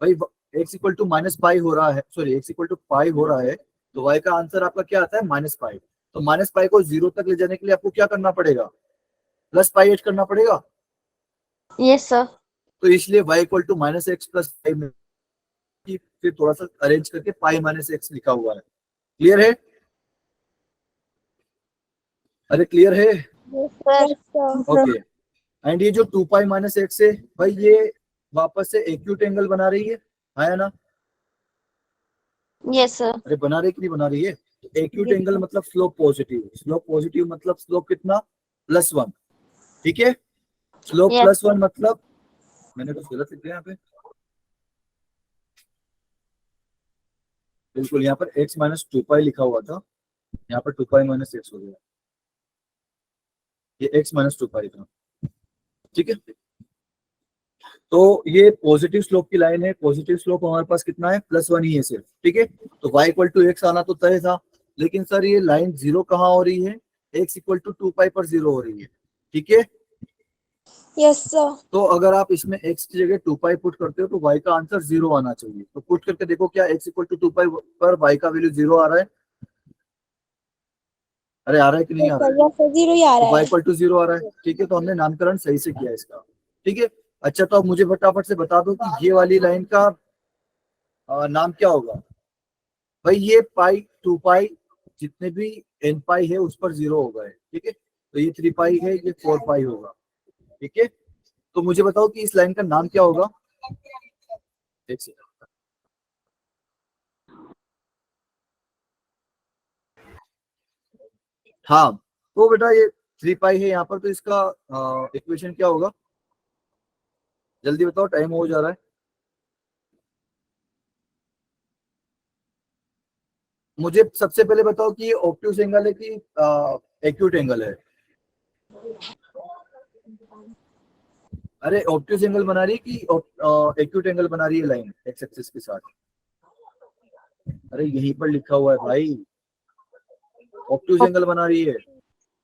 भाई, x इक्वल टू -पाई हो रहा है, सॉरी x इक्वल टू पाई हो रहा है, तो y का आंसर आपका क्या आता है, -पाई। तो -पाई को 0 तक ले जाने के लिए आपको क्या करना पड़ेगा, +पाई ऐड करना पड़ेगा। Yes sir. तो इसलिए y equal to -x plus pi में फिर थोड़ा सा अरेंज करके पाई -x लिखा हुआ है। क्लियर है? अरे क्लियर है? ओके, एंड ये जो 2 पाई -x है भाई, ये वापस से एक्यूट एंगल बना रही है ना? Yes sir. अरे बना रही कि नहीं बना रही है? एक्यूट एंगल मतलब स्लोप पॉजिटिव, स्लोप पॉजिटिव मतलब स्लोप कितना, +1, ठीक है। Slope Yes. +1 मतलब, मैंने कुछ गलत लिख दिया यहाँ पे, बिल्कुल यहाँ पर x माइनस 2 पाई लिखा हुआ था, यहाँ पर 2 पाई -x हो गया, ये x माइनस 2 पाई था, ठीक है। तो ये पॉजिटिव स्लोप की लाइन है, पॉजिटिव स्लोप हमारे पास कितना है, +1 ही है सिर्फ, ठीक है। तो y इक्वल टू एक्स आना तो तय था, लेकिन सर ये लाइन 0 कहाँ हो रही है, x इक्वल टू 2 पाई पर 0 हो रही है, ठीक है। Yes sir. तो अगर आप इसमें x की जगह 2 पाई पुट करते हो तो y का आंसर 0 आना चाहिए। तो पुट करके देखो क्या x इक्वल टू 2 पाई पर y का वैल्यू 0 आ रहा है, अरे आ रहा है कि नहीं आ रहा है, यस 0 ही आ तो रहा y है। इक्वल टू 0 आ रहा है, ठीक है। तो हमने नामकरण सही से किया इसका, ठीक है। अच्छा, तो अब मुझे फटाफट से बता दो कि ये वाली लाइन का नाम क्या होगा भाई, ये पाई 2 पाई जितने भी n पाई है उस पर 0 होगा, ठीक है। तो ये 3 पाई है, ये 4 पाई होगा, ठीक है। तो मुझे बताओ कि इस लाइन का नाम क्या होगा, एक सेकंड। हाँ, तो बेटा ये 3 पाई है यहाँ पर, तो इसका इक्वेशन क्या होगा, जल्दी बताओ, टाइम हो जा रहा है। मुझे सबसे पहले बताओ कि ये ऑब्ट्यूज एंगल है कि एक्यूट एंगल है। अरे ऑब्ट्यूज एंगल बना रही है कि एक्यूट एंगल बना रही है लाइन एक्स एक्सिस के साथ, अरे यहीं पर लिखा हुआ है भाई, ऑब्ट्यूज एंगल बना रही है,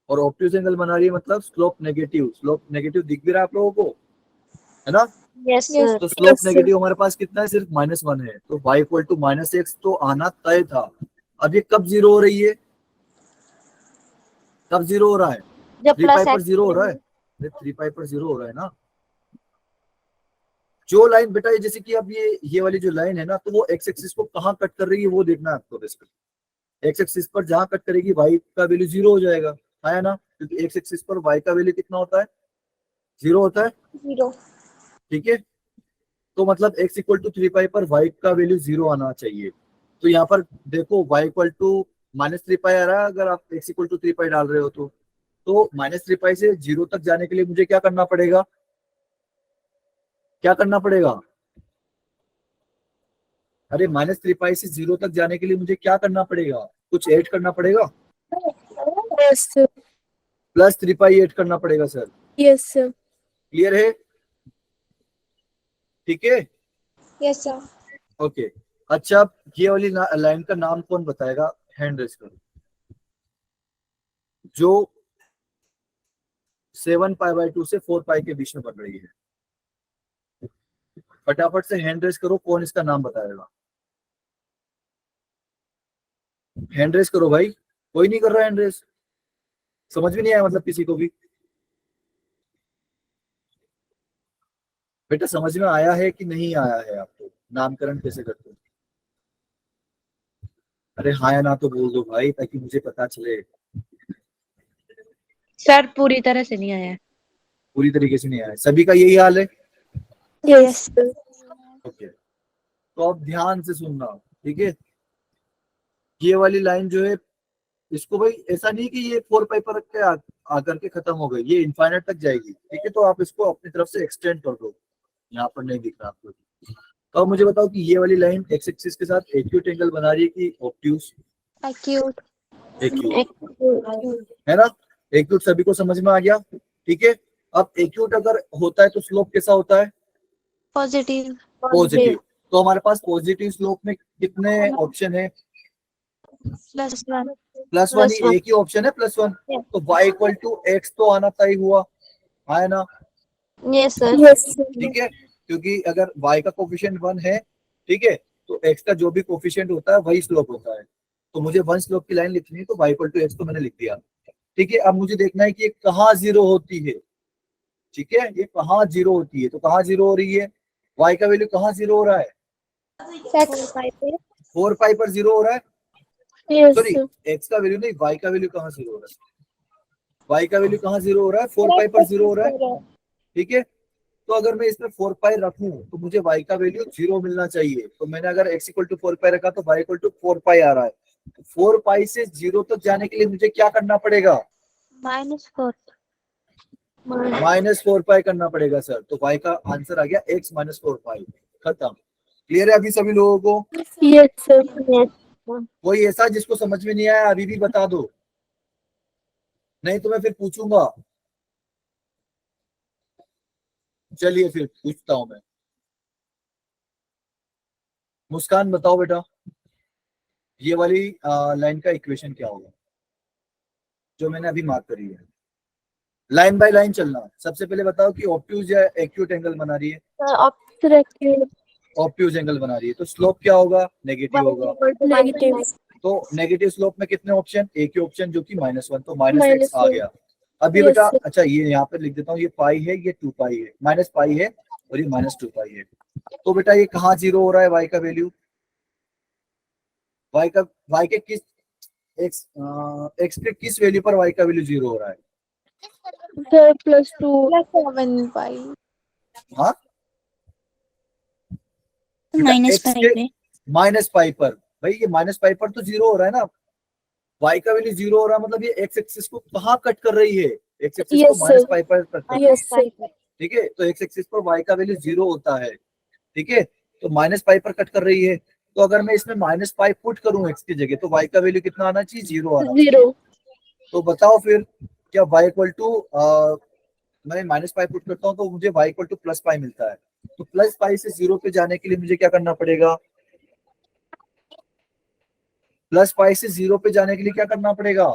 और ऑब्ट्यूज एंगल बना रही है मतलब स्लोप नेगेटिव, स्लोप नेगेटिव दिख भी रहा है आप लोगों को, है ना। Yes sir. तो स्लोप नेगेटिव हमारे पास कितना है, सिर्फ -1 है, तो y इक्वल टू -x तो आना तय था। अब ये कब 0 हो रही है, कब 0 हो रहा है, जब 3 पाई पर 0 हो रहा है, 3 पाई पर 0 हो रहा है ना। जो लाइन बेटा जैसे कि अब ये वाली जो लाइन है ना, तो वो एक्स एक्सिस को कहाँ कट कर रही है वो देखना है आपको बेसिकली, एक्स एक्सिस पर जहां कट करेगी वाई का वैल्यू 0 हो जाएगा, है ना, क्योंकि एक्स एक्सिस पर वाई का वैल्यू कितना होता है, 0 होता है। 0. ठीक है, तो मतलब x इक्वल टू 3 पाई पर y का वैल्यू 0 आना चाहिए। तो यहाँ पर देखो y इक्वल टू -3 पाई आ रहा है, अगर आप x इक्वल टू 3 पाई डाल रहे हो तो -3 पाई से 0 तक जाने के लिए मुझे क्या करना पड़ेगा, क्या करना पड़ेगा, अरे -3 पाई से 0 तक जाने के लिए मुझे क्या करना पड़ेगा, कुछ ऐड करना पड़ेगा, Yes, sir. +3 पाई ऐड करना पड़ेगा सर। Yes, sir. क्लियर है, ठीक है, Yes, sir. ओके। अच्छा, ये वाली लाइन का नाम कौन बताएगा, हैंड रेज करो, जो 7 पाई/2 से 4 पाई के बीच में बन रही है। फटाफट से हैंड रेज करो, कौन इसका नाम बताएगा, हैंड रेज करो भाई, कोई नहीं कर रहा हैंड रेज, समझ में नहीं आया मतलब किसी को भी, बेटा समझ में आया है कि नहीं आया है आपको, नामकरण कैसे करते हो, अरे हाँ या ना तो बोल दो भाई, ताकि मुझे पता चले। सर पूरी तरह से नहीं आया है। पूरी तरीके से नहीं आया है, सभी का यही हाल है, Yes, sir. ओके। तो अब ध्यान से सुनना, ठीक है, ये वाली लाइन जो है, इसको भाई ऐसा नहीं कि ये 4 पाई पर रख के आकर के खत्म हो गई, ये इनफाइनाइट तक जाएगी, ठीक है, तो आप इसको अपनी तरफ से एक्सटेंड कर दो, यहाँ पर नहीं दिख रहा आपको। तो अब मुझे बताओ कि ये वाली लाइन एक्स एक्सिस के साथ एक्यूट एंगल बना रही है कि ऑब्ट्यूज, Acute. एक्यूट, है ना, एक्यूट सभी को समझ में आ गया, ठीक है। अब एक्यूट अगर होता है तो स्लोप कैसा होता है, Positive. पॉजिटिव, तो हमारे पास पॉजिटिव स्लोप में कितने ऑप्शन है, +1. +1 ही एक ही ऑप्शन है, +1, तो y इक्वल टू एक्स तो आना तय हुआ, है ना, Yes, sir. Yes, sir. ठीक है, क्योंकि अगर y का कोफिशिएंट 1 है, ठीक है, तो x का जो भी कोफिशिएंट होता है वही स्लोप होता है, तो मुझे 1 स्लोप की लाइन लिखनी है, तो y इक्वल टू एक्स तो मैंने लिख दिया, ठीक है। अब मुझे देखना है कि ये कहाँ 0 होती है, ठीक है, ये कहाँ 0 होती है, तो कहाँ 0 हो रही है, y का वैल्यू कहाँ 0 हो रहा है, 4 पाई पर 0 हो रहा है, Yes, सॉरी sir. x का वैल्यू नहीं, y का वैल्यू कहाँ 0 हो रहा है, y का वैल्यू कहाँ 0 हो रहा है, 4 पाई पर 0 हो रहा है, ठीक है। तो अगर मैं इसमें 4 पाई रखूं तो मुझे y का वैल्यू 0 मिलना चाहिए, तो मैंने अगर x इक्वल टू 4 पाई रखा तो y इक्वल टू 4 पाई आ रहा है, 4 पाई से 0 तक जाने के लिए मुझे क्या करना पड़ेगा, -4. -4 पाई करना पड़ेगा सर, तो y का आंसर आ गया x -4 पाई, खत्म। क्लियर है अभी सभी लोगों को, Yes, sir. कोई ऐसा जिसको समझ में नहीं आया अभी भी बता दो, नहीं तो मैं फिर पूछूंगा, चलिए फिर पूछता हूं मैं, मुस्कान बताओ बेटा, ये वाली लाइन का इक्वेशन क्या होगा, जो मैंने अभी मार्क करी है, लाइन बाय लाइन चलना। सबसे पहले बताओ कि ऑब्ट्यूज या एक्यूट एंगल बना रही है, Sir, accurate. ऑब्ट्यूज एंगल बना रही है, तो स्लोप क्या होगा, नेगेटिव होगा, Negative. तो नेगेटिव स्लोप में कितने ऑप्शन, एक ही ऑप्शन जो कि -1, तो -x -1. आ गया। अभी Yes, बेटा sir. अच्छा ये यहाँ पे लिख देता हूँ, ये पाई है, ये 2 पाई है, -पाई है और ये -2 पाई है, तो बेटा ये कहाँ 0 हो रहा है, y का वैल्यू, y के किस x के किस वैल्यू पर y का वैल्यू 0 हो रहा है, Sir, +2. +7 pi. हाँ -पाई पे -पाई पर, भाई ये -पाई पर तो 0 हो रहा है ना, y का वैल्यू 0 हो रहा है, मतलब ये x एक्सिस को कहाँ कट कर रही है, x एक्सिस Yes, को sir. -पाई पर कट कर रही है, Yes, sir. ठीक है, तो x एक्सिस पर y का वैल्यू 0 होता है, ठीक है, तो -पाई पर कट कर रही है, तो अगर मैं इसमें -पाई पुट करूं x की जगह, तो y का वैल्यू कितना आना चाहिए, 0 आना चाहिए, 0. तो बताओ फिर क्या y इक्वल टू, मैं -पाई पुट करता हूँ तो मुझे y इक्वल टू +पाई मिलता है, तो +पाई से 0 पे जाने के लिए मुझे क्या करना पड़ेगा, +पाई से 0 पे जाने के लिए क्या करना पड़ेगा,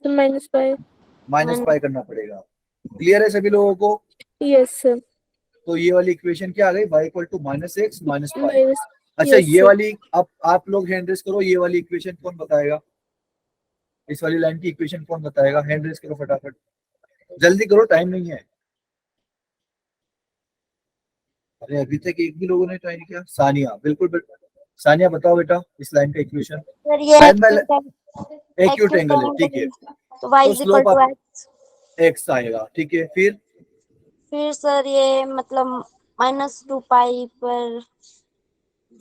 So -5. -पाई करना पड़ेगा। क्लियर है सभी लोगों को, Yes, sir. तो ये वाली इक्वेशन क्या आ गई, y equal to -x -pi. Minus. अच्छा Yes, ये sir. वाली, अब आप लोग हैंड रेस करो, ये वाली इक्वेशन कौन बताएगा, इस वाली लाइन की इक्वेशन कौन बताएगा, हैंड रेस करो फटाफट, जल्दी करो, टाइम नहीं है, अरे अभी तक एक भी लोगों ने ट्राई नहीं किया, सानिया बिल्कुल सानिया बताओ बेटा इस लाइन का इक्वेशन। सर ये लाइन बाय एक्यूट एंगल है, ठीक है, तो y तो is equal slope to x। X आएगा, ठीक है। फिर सर ये मतलब -2 पाई पर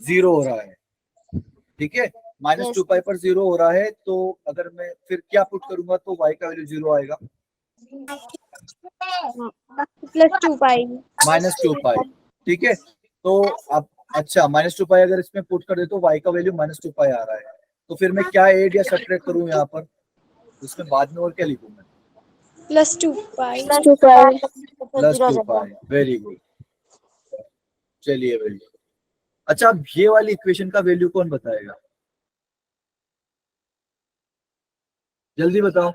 जीरो हो रहा है, ठीक है, Yes. -2 पाई पर जीरो हो रहा है, तो अगर मैं फिर क्या पुट करूंगा तो y का वैल्यू जीरो आएगा, +2 पाई। -2 पाई, ठीक है। तो अब अच्छा -2 पाई अगर इसमें पुट कर दे तो y का वैल्यू -2 पाई आ रहा है, तो फिर मैं क्या ऐड या सब्ट्रैक्ट करूं यहाँ पर, उसमें बाद में और क्या लिखूं मैं, +2 पाई। 2 पाई। +2 पाई, वेरी गुड, चलिए वेरी गुड। अच्छा अब ये वाली इक्वेशन का वैल्यू कौन बताएगा, जल्दी बताओ,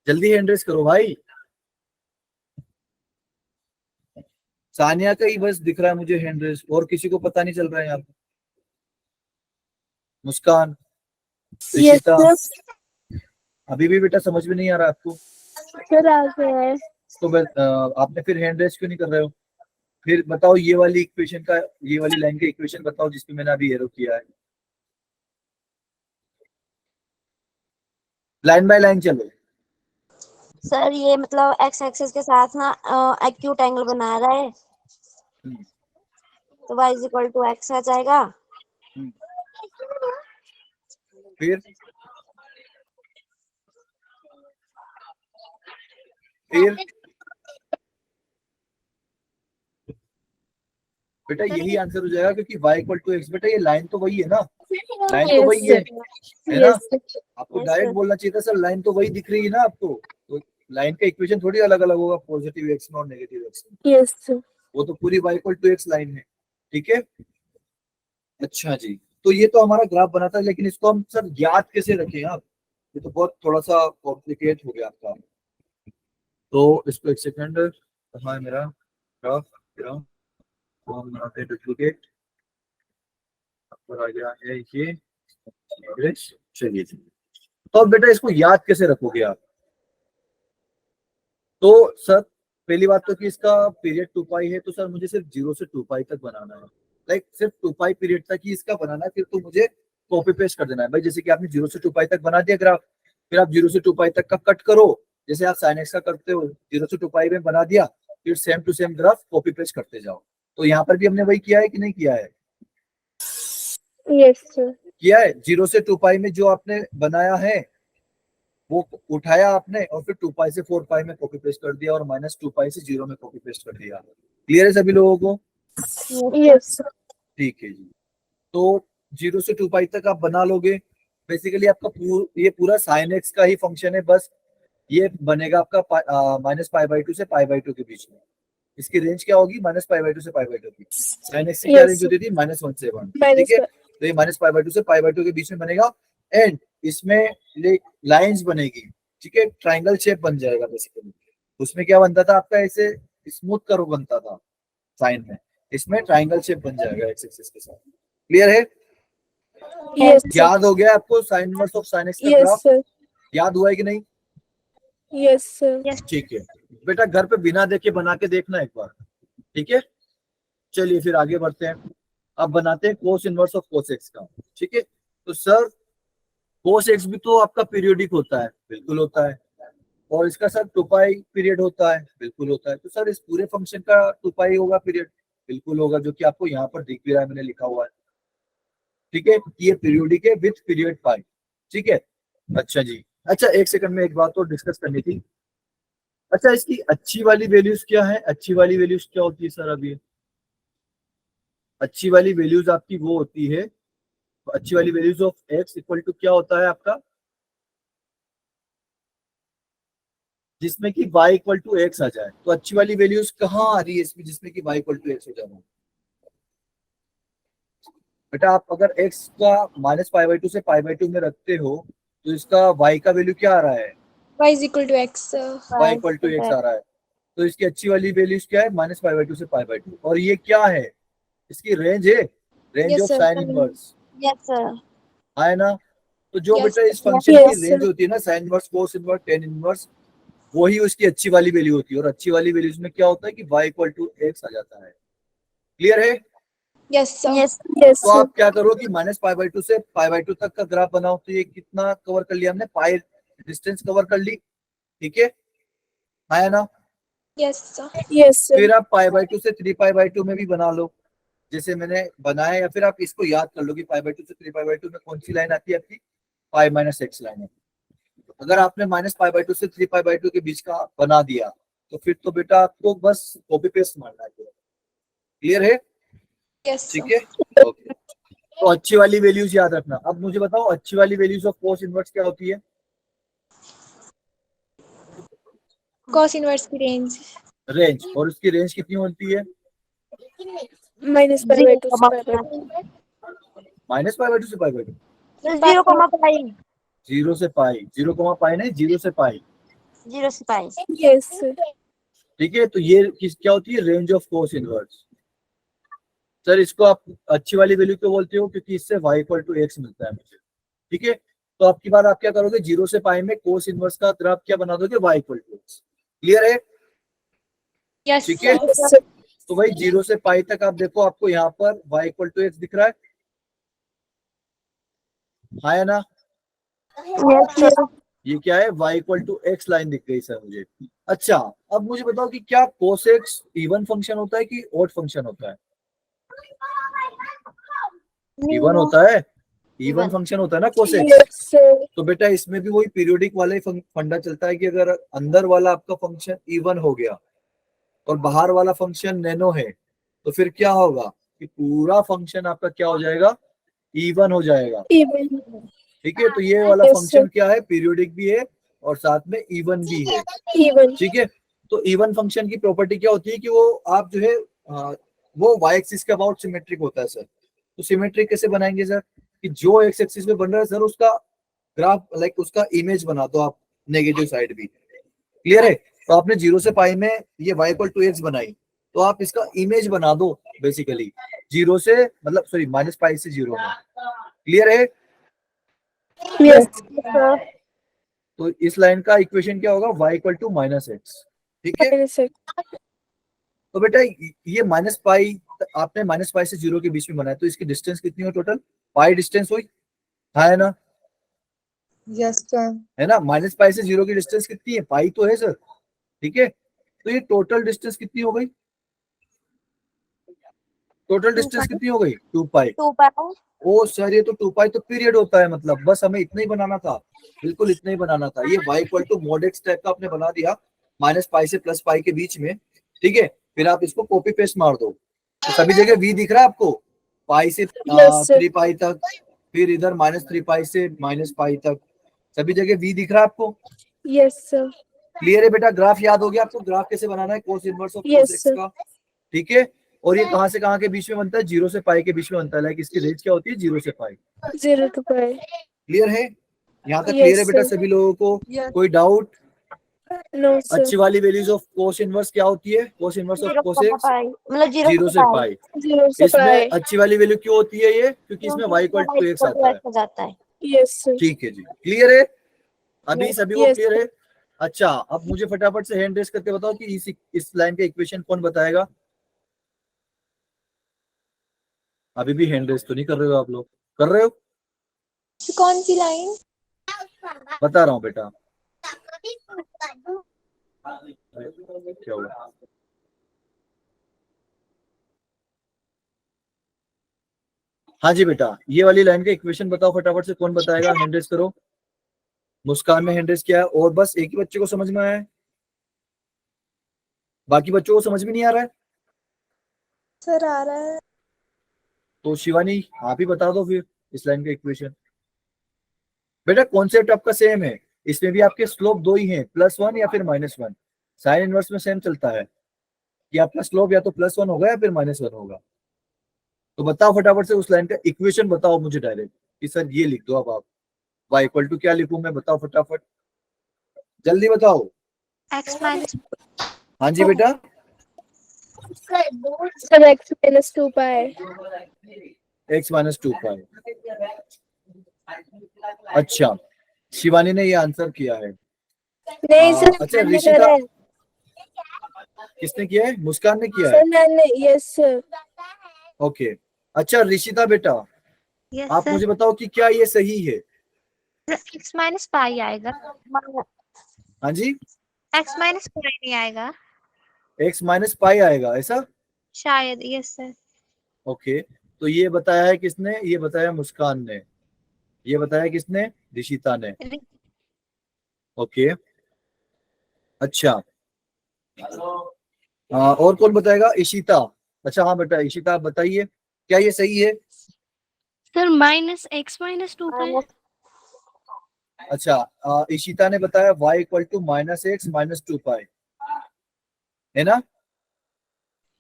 जल्दी हैंड रेस करो भाई। सानिया का ही बस दिख रहा है मुझे हैंड रेस, और किसी को पता नहीं चल रहा है यहाँ पे। मुस्कान, यस ऋषिता, सर। अभी भी बेटा समझ में नहीं आ रहा आपको, सर आ गया है। तो आपने फिर हैंड रेस क्यों नहीं कर रहे हो। फिर बताओ ये वाली इक्वेशन का, ये वाली लाइन का इक्वेशन बताओ जिसमें मैंने अभी एरो किया है, लाइन बाय लाइन चलो। सर ये मतलब x एक्सिस के साथ ना एक्यूट एंगल बना रहा है, तो y is equal to x आ जाएगा। फिर बेटा यही आंसर हो जाएगा, क्योंकि y इक्वल टू एक्स, बेटा ये लाइन तो वही है ना, लाइन तो वही है ना, आपको डायरेक्ट बोलना चाहिए था सर लाइन तो वही दिख रही है ना आपको, तो लाइन का इक्वेशन थोड़ी अलग अलग होगा, पॉजिटिव एक्स में और नेगेटिव एक्स में, यस सर। वो तो पूरी y equal to x line है, ठीक है। अच्छा जी, तो ये तो हमारा ग्राफ बना था, लेकिन इसको हम सर याद कैसे रखें आप, ये तो बहुत थोड़ा सा कॉम्प्लिकेट हो गया आपका, तो इसको एक सेकंड, कहाँ है मेरा ग्राफ, हम बनाते हैं डुप्लीकेट, पर आ गया है ये, चलिए जी। तो अब बेटा इसको याद कैसे रखोगे आप, तो सर पहली बात तो कि इसका पीरियड 2 पाई है, तो सर मुझे सिर्फ 0 से 2 पाई तक बनाना है, लाइक सिर्फ 2 पाई पीरियड तक ही इसका बनाना है, फिर तो मुझे कॉपी पेस्ट कर देना है भाई, जैसे कि आपने 0 से 2 पाई तक बना दिया ग्राफ, फिर आप 0 से 2 पाई तक का कट करो, जैसे आप साइन एक्स का करते हो, 0 से 2 पाई में बना दिया, फिर same to same graph copy paste करते जाओ। तो यहाँ पर भी हमने वही किया है कि नहीं किया है, यस सर। किया है, 0 से 2 पाई में जो आपने बनाया है वो उठाया आपने, और फिर 2 पाई से 4 पाई में कॉपी पेस्ट कर दिया, और -2 पाई से 0 में कॉपी पेस्ट कर दिया। क्लियर है सभी लोगों को, यस सर। ठीक है जी। तो 0 से 2 पाई तक आप बना लोगे, बेसिकली आपका ये पूरा साइन एक्स का ही फंक्शन है, बस ये बनेगा आपका -π/2 से π/2 के बीच में, इसकी रेंज क्या होगी, -π/2 से π/2 की, साइन एक्स की क्या रेंज होती थी, -1 से 1, ठीक है, तो ये -π/2 से π/2 के बीच में बनेगा, एंड इसमें लाइंस बनेगी, ठीक है, ट्राइंगल शेप बन जाएगा बेसिकली, उसमें क्या बनता था आपका, ऐसे स्मूथ कर्व बनता था साइन में, इसमें ट्राइंगल शेप बन जाएगा एक्स एक्सिस के साथ। क्लियर है, यस याद हो गया आपको sign inverse of sine x का यस ग्राफ, सर। याद हुआ है कि नहीं, यस सर। ठीक है बेटा, घर पे बिना देखे बना के देखना एक बार, ठीक है। चलिए फिर आगे बढ़ते हैं, अब बनाते हैं कोस इनवर्स ऑफ कोस एक्स का, ठीक है। तो सर कोस एक्स भी तो आपका पीरियोडिक होता है, बिल्कुल होता है, और इसका सर 2 पाई पीरियड होता है, बिल्कुल होता है, तो सर इस पूरे फंक्शन का 2 पाई होगा पीरियड, बिल्कुल होगा, जो कि आपको यहाँ पर दिख भी रहा है, मैंने लिखा हुआ है, ठीक है, ये पीरियोडिक है विथ पीरियड पाई, ठीक है। अच्छा जी, अच्छा एक सेकंड में एक बात और डिस्कस करनी थी, अच्छा इसकी अच्छी वाली वैल्यूज क्या है, अच्छी वाली वैल्यूज क्या होती है सर, अभी अच्छी वाली वैल्यूज आपकी वो होती है, तो अच्छी वाली values of x equal to क्या होता है आपका, जिसमें कि y इक्वल टू एक्स आ जाए, तो अच्छी वाली वैल्यूज कहाँ आ रही है इसमें, जिसमें कि y इक्वल टू एक्स हो जाना, बेटा आप अगर x का -π/2 से π/2 में रखते हो, तो इसका y का वैल्यू क्या आ रहा है, y is equal to x। y equal to x आ रहा है, तो इसकी अच्छी वाली वैल्यूज क्या है, -π/2 से π/2, और ये क्या है, इसकी रेंज है, range of sine inverse, yes sir. है ना, तो जो Yes, बेटा इस फंक्शन yes, की रेंज होती है ना, sine inverse, cos inverse, tan inverse, वही उसकी अच्छी वाली वैल्यू होती है, और अच्छी वाली वैल्यूज में क्या होता है कि y इक्वल टू एक्स आ जाता है। क्लियर है, यस Yes, तो sir. आप क्या करो कि -π/2 से π/2 तक का ग्राफ बनाओ। तो ये कितना कवर कर लिया हमने, पाई डिस्टेंस कवर कर ली, ठीक है, आया ना। Yes sir. Yes, sir. फिर आप π/2 से 3π/2 में भी बना लो, जैसे मैंने बनाया, या फिर आप इसको याद कर लो कि π/2 से 3π/2 में कौन सी लाइन आती है आपकी, π-x लाइन है। अगर आपने -π/2 से 3π/2 के बीच का बना दिया तो फिर तो बेटा आपको बस कॉपी पेस्ट मारना है। क्लियर है? यस ठीक है, ओके। तो अच्छी वाली वैल्यूज याद रखना। अब मुझे बताओ अच्छी वाली वैल्यूज ऑफ कोस इनवर्स क्या होती है? कॉस इनवर्स की रेंज रेंज, और उसकी रेंज कितनी होती है? -π/2 से π/2. -π/2 से π/2, 0,5 0 से पाई, 0,π नहीं, 0 से पाई, 0 से पाई। Yes, sir. ठीक है। तो ये क्या होती है, range of cos inverse. Sir इसको आप अच्छी वाली वैल्यू क्यों बोलते हो? क्योंकि इससे y = x मिलता है मुझे, ठीक है। तो आपकी बार आप क्या करोगे, 0 से पाई में कोस इनवर्स का ग्राफ क्या बना दोगे, y = x। क्लियर है? यस ठीक है। Yes, sir. तो भाई 0 से पाई तक आप देखो, आपको यहाँ पर y = x दिख रहा है, हाँ या ना। Yes, sir. ये क्या है, y = x लाइन दिख गई सर मुझे। अच्छा, अब मुझे बताओ कि क्या cos x इवन फंक्शन होता है कि ऑड फंक्शन होता है? इवन होता है, इवन फंक्शन होता है ना cos x। Yes, sir. तो बेटा इसमें भी वही पीरियोडिक वाला ही फंडा चलता है कि अगर अंदर वाला आपका फंक्शन इवन हो गया और बाहर वाला फंक्शन नैनो है, तो फिर क्या होगा कि पूरा फंक्शन आपका क्या हो जाएगा, इवन हो जाएगा। Even. ठीक है। तो ये वाला Yes, फंक्शन sir. क्या है, पीरियोडिक भी है और साथ में इवन भी है, Even. ठीक है। तो इवन फंक्शन की प्रॉपर्टी क्या होती है कि वो आप जो है वो y एक्सिस के अबाउट सिमेट्रिक होता है सर। तो सिमेट्रिक कैसे बनाएंगे सर, कि जो x एक्सिस में बन रहा है सर उसका ग्राफ लाइक उसका इमेज बना दो आप, नेगेटिव साइड भी। क्लियर है? तो आपने 0 से पाई में ये y = x बनाई, तो आप इसका इमेज बना दो बेसिकली 0 से, मतलब सॉरी -π से 0 में। क्लियर है? Yes, sir. तो इस लाइन का इक्वेशन क्या होगा, y = -x, ठीक है। Yes, sir. तो बेटा ये -π, आपने -π से 0 के बीच में बनाया, तो इसकी डिस्टेंस कितनी हो टोटल, पाई डिस्टेंस हुई, हाँ है ना। Yes sir. है ना, -π से 0 की डिस्टेंस कितनी है, पाई तो है सर, ठीक है। तो ये टोटल डिस्टेंस कितनी हो गई, टोटल डिस्टेंस कितनी हो गई, 2π। 2π। ओ सर ये तो 2π तो पीरियड होता है, मतलब बस हमें इतना ही बनाना था, बिल्कुल इतना ही बनाना था। ये y = mod x टाइप का आपने बना दिया, -π से +π के बीच में, ठीक है। फिर आप इसको कॉपी पेस्ट मार दो, तो सभी जगह v दिख रहा है आपको, पाई से Yes, sir. 3π तक, फिर इधर -3π से -π तक, सभी जगह v दिख रहा है आपको। Yes, sir. क्लियर है बेटा? ग्राफ याद हो गया आपको, ग्राफ कैसे बनाना है cos inverse of Yes, cos x sir. का, ठीक है। और ये कहां से कहां के बीच में बनता है, 0 से पाई के बीच में बनता है, लाइक इसकी रेंज क्या होती है, 0 से पाई। 0 to π. क्लियर है? यहाँ तक Yes, क्लियर है बेटा sir. सभी लोगों को? Yes. कोई डाउट? No, sir. अच्छी वाली वैल्यूज ऑफ कोस इनवर्स क्या होती है, cos inverse of cos x, 0,5 मतलब 0 से पाई। 0 से इसमें π. अच्छी वाली वैल्यू क्यों होती है ये, क्योंकि इसमें y = x आता है। हो जाता है। Yes, sir. ठीक है जी, क्लियर है अभी सभी को? Yes, क्लियर है? अच्छा, अब मुझे फटाफट से हैंड रेस करके बताओ कि इस लाइन का इक्वेशन कौन बताएगा। अभी भी हैंड रेस तो नहीं कर रहे हो आप लोग, कर रहे हो? कौन सी लाइन? बता रहा हूँ बेटा, क्या हुआ। हाँ जी बेटा, ये वाली लाइन का इक्वेशन बताओ फटाफट से, कौन बताएगा, हैंड रेस करो। मुस्कान ने हैंड रेस किया है, और बस एक ही बच्चे को समझ में आया है, बाकी बच्चों को समझ में नहीं आ रहा है। सर आ रहा है। तो शिवानी आप ही बता दो फिर इस लाइन का इक्वेशन। बेटा कॉन्सेप्ट आपका सेम है, इसमें भी आपके स्लोप दो ही हैं, +1 या फिर -1। साइन इनवर्स में सेम चलता है कि आपका स्लोप या तो +1 होगा या फिर -1 होगा। तो बताओ फटाफट से उस लाइन का इक्वेशन बताओ मुझे डायरेक्ट कि सर ये लिख दो। अब आप y = क्या लिखूं मैं, बताओ फटाफट, जल्दी बताओ। x माइनस हाँ जी बेटा, Sir, x minus 2 π. x - 2π। अच्छा, शिवानी ने ये आंसर किया है। नहीं सर, अच्छा मैंने ऋषिता, करा है। किसने किया है, मुस्कान ने किया है। सर मैंने, यस सर। ओके, अच्छा ऋषिता बेटा, यस आप सर। मुझे बताओ कि क्या ये सही है? x माइनस पाई आएगा। हाँ जी, x माइनस पाई नहीं आएगा x माइनस पाई आएगा ऐसा? शायद। Yes sir. ओके, तो ये बताया है किसने? ये बताया मुस्कान ने। ये बताया किसने? ऋषिता ने। ओके, अच्छा। और कौन बताएगा? इशिता। अच्छा हाँ बेटा, इशिता आप बताइए, क्या ये सही है? Sir minus x minus 2 pi. अच्छा, इशिता ने बताया y equal to minus x minus 2 pi, है ना?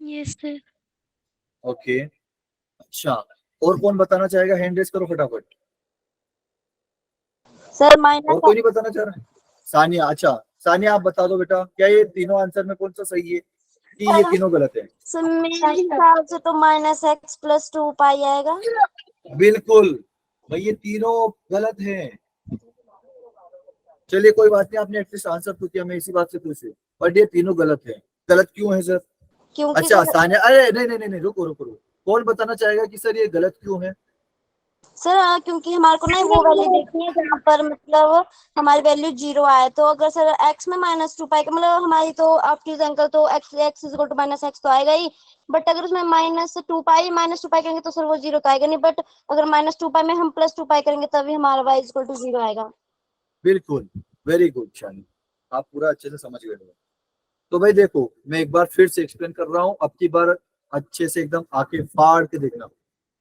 Yes sir. ओके, अच्छा। और कौन बताना चाहेगा? हैंड रेस करो फटाफट। सर और कोई नहीं बताना चाह रहा? सानिया, अच्छा सानिया आप बता दो बेटा, क्या ये तीनों आंसर में कौन सा सही है कि ये तीनों गलत है? मेरे हिसाब से तो -x+2 पाई आएगा। बिल्कुल भाई, ये तीनों गलत हैं। चलिए कोई बात नहीं, आपने एटलीस्ट आंसर तो किया, मैं इसी बात से खुश हूँ। बट ये तीनों गलत है। गलत क्यों है सर? क्योंकि अच्छा सर सानिया, अरे नहीं नहीं नहीं नहीं, रुको रुको रुको, कौन बताना चाहेगा कि सर ये गलत क्यों है? क्योंकि हमारे को ना वो वैल्यू देखनी है जहाँ पर मतलब हमारी वैल्यू 0 आए। तो अगर सर x में -2 पाई का मतलब हमारी तो ऑब्ट्यूज एंगल तो x इक्वल टू -x तो आएगा ही। बट अगर उसमें -2 पाई करेंगे तो सर वो 0 तो आएगा नहीं। बट अगर -2 पाई में हम +2 पाई करेंगे तभी हमारा y इक्वल टू 0 आएगा। बिल्कुल, वेरी गुड शानी, आप पूरा अच्छे से समझ गए हो। तो भाई देखो, मैं एक बार फिर से एक्सप्लेन कर रहा हूँ, अब की बार अच्छे से एकदम आंखें फाड़ के देखना।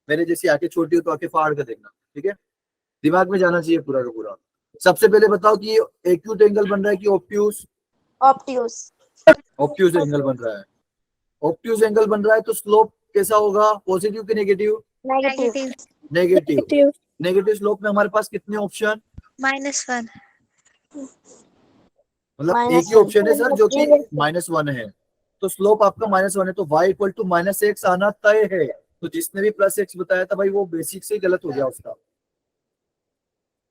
मेरे जैसी आंखें छोटी हो तो आंखें फाड़ के देखना, ठीक है? दिमाग में जाना चाहिए पूरा का पूरा। सबसे पहले बताओ कि ये एक्यूट एंगल बन रहा है कि ऑब्ट्यूज? ऑब्ट्यूज। ऑब्ट्यूज एंगल बन रहा है। ऑब्ट्यूज एंगल बन रहा है तो स्लोप कैसा होगा? पॉजिटिव कि negative? Negative. Negative. Negative. Negative. Negative slope में हमारे पास कितने ऑप्शन? -1। मतलब एक ही -1। ऑप्शन है सर जो कि -1 है। तो स्लोप आपका -1 है, तो y इक्वल टू -x आना तय है। तो जिसने भी +x बताया था भाई वो बेसिक से गलत हो गया उसका।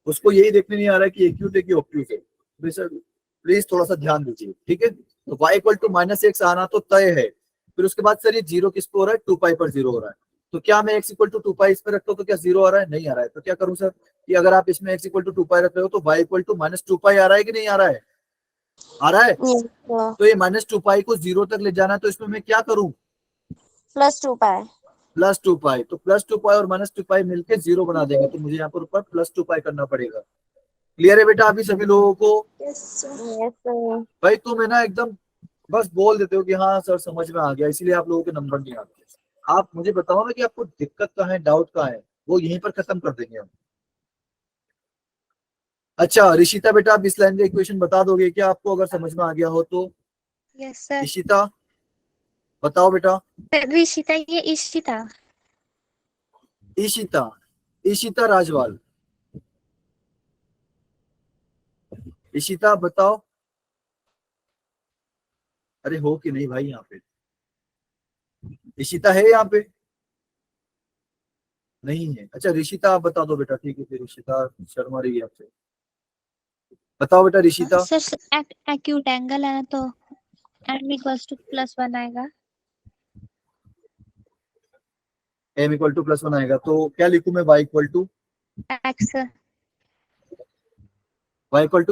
उसको यही देखने नहीं आ रहा है कि एक्यूट है कि ऑब्ट्यूज है। तो सर प्लीज थोड़ा सा ध्यान दीजिए, ठीक है? तो y इक्वल टू -x आना तो तय है। फिर उसके बाद सर ये 0 किस पे हो रहा है? 2 पाई पर 0 हो रहा है। तो क्या मैं x इक्वल टू 2 पाई इस पे रखता हूँ तो क्या 0 आ रहा है? नहीं आ रहा है। तो क्या करूं सर कि अगर आप इसमें x इक्वल टू 2 पाई रख रहे हो तो y इक्वल टू -2 पाई आ रहा है कि नहीं आ रहा है? आ रहा है। तो ये -2 पाई को 0 तक ले जाना है, तो इसमें मैं क्या करूं? +2 पाई। +2 पाई। तो +2 पाई और -2 पाई मिलकर 0 बना देंगे, तो मुझे यहाँ पर ऊपर +2 पाई करना पड़ेगा। क्लियर है बेटा अभी सभी लोगों को? Yes sir. भाई तुम है ना एकदम बस बोल देते हो कि हाँ सर समझ में आ गया, इसीलिए आप लोगों के नंबर नहीं आते। आप मुझे बताओ ना कि आपको दिक्कत कहाँ है, डाउट कहाँ है, वो यहीं पर खत्म कर देंगे हम। अच्छा ऋषिता बेटा, आप इस लाइन का इक्वेशन बता दोगे क्या आपको, अगर समझ में आ गया हो तो? Yes sir. ऋषिता बताओ बेटा। ऋषिता, ये इशिता। ईशिता, ईशिता राजवाल। ईशिता बताओ। अरे हो कि नहीं भाई यहाँ पे? ईशिता है यहाँ पे? नहीं है। अच्छा ऋषिता आप बता दो बेटा, ठीक है? फिर ऋषिता शर्मा रही है आपसे। बताओ बेटा ऋषिता। सर एक्यूट एंगल है ना, तो m इक्वल्स टू +1 आएगा। m इक्वल टू +1 आएगा, तो क्या लिखूं मैं? y equal to x।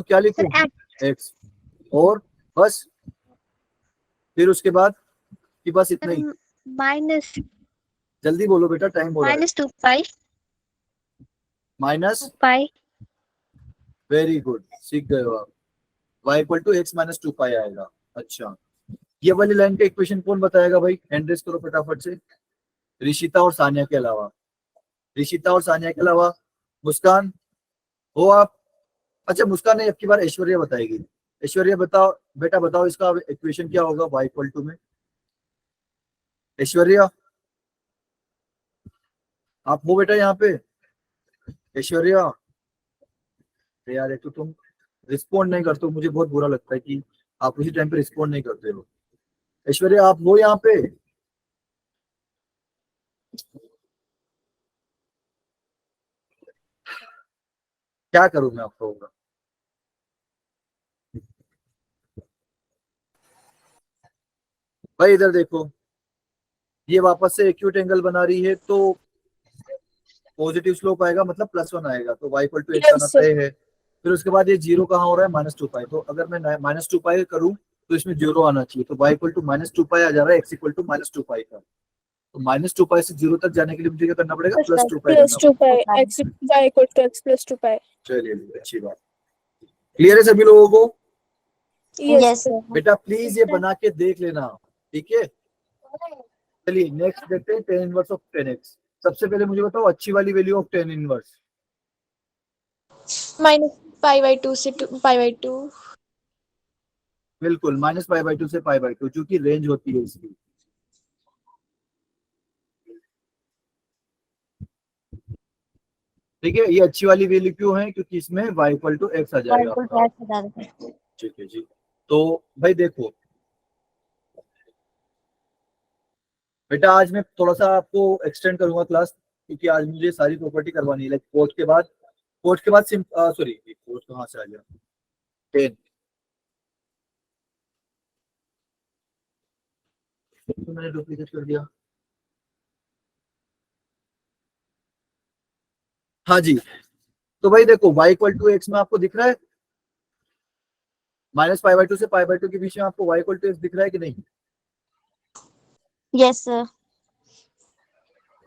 क्या लिखूं? Sir x। और बस? फिर उसके बाद कि बस इतना ही? माइनस जल्दी बोलो बेटा, टाइम हो रहा है। -2 पाई। माइनस। 2 पाई। वेरी गुड, सीख गए हो आप। y इक्वल टू x -2 पाई आएगा। अच्छा, ये वाली लाइन का इक्वेशन कौन बताएगा भाई? हैंड रेस करो फटाफट से। ऋषिता और सानिया के अलावा। ऋषिता और सानिया के अलावा मुस्कान हो आप? अच्छा मुस्कान नहीं, अब की बार ऐश्वर्या बताएगी। ऐश्वर्या बताओ बेटा, बताओ इसका इक्वेशन क्या होगा y इक्वल टू में? ऐश्वर्या आप हो बेटा यहाँ पे? ऐश्वर्या, अरे यार एक तो तुम रिस्पॉन्ड नहीं करते हो, मुझे बहुत बुरा लगता है कि आप उसी टाइम पे रिस्पॉन्ड नहीं करते हो। ऐश्वर्या आप हो यहाँ पे? क्या करूं मैं आपको होगा? भाई इधर देखो, ये वापस से एक्यूट एंगल बना रही है तो पॉजिटिव स्लोप आएगा, मतलब +1 आएगा, तो y इक्वल टू एक्स आना Yes, sir. तय है। फिर उसके बाद ये जीरो कहाँ हो रहा है, -2π, तो अगर मैं -2π करूँ तो इसमें जीरो आना चाहिए, तो y इक्वल टू -2π आ जा रहा है, x इक्वल टू -2π का। तो -2π से जीरो तक जाने के लिए मुझे क्या करना पड़ेगा, +2π Plus करना 2 pi. X y equal to x plus 2 pi. पड़ेगा। चलिए अच्छी बात, क्लियर है सभी लोगों को? Yes, yes sir. सर। बेटा प्लीज ये बना के देख लेना, ठीक है? चलिए नेक्स्ट देखते हैं tan इनवर्स ऑफ 10x। सबसे पहले मुझे बताओ अच्छी वाली value of tan inverse. minus pi by 2 से pi by 2. बिल्कुल -π/2 से π/2, जो कि रेंज होती है इसकी। ठीक है, ये अच्छी वाली वैल्यू क्यों है, क्योंकि इसमें y इक्वल टू x आ जाएगा आपका। ठीक है जी। तो भाई देखो बेटा, आज मैं थोड़ा सा आपको एक्सटेंड करूंगा क्लास, क्योंकि आज मुझे सारी प्रॉपर्टी करवानी है, लाइक कोर्ट के बाद सॉरी कोर्ट कहाँ से आ गया, 10 तो मैंने डुप्लीकेट कर दिया। हाँ जी, तो भाई देखो y इक्वल टू एक्स में आपको दिख रहा है, -π/2 से π/2 के बीच में आपको y इक्वल टू एक्स दिख रहा है कि नहीं? Yes sir.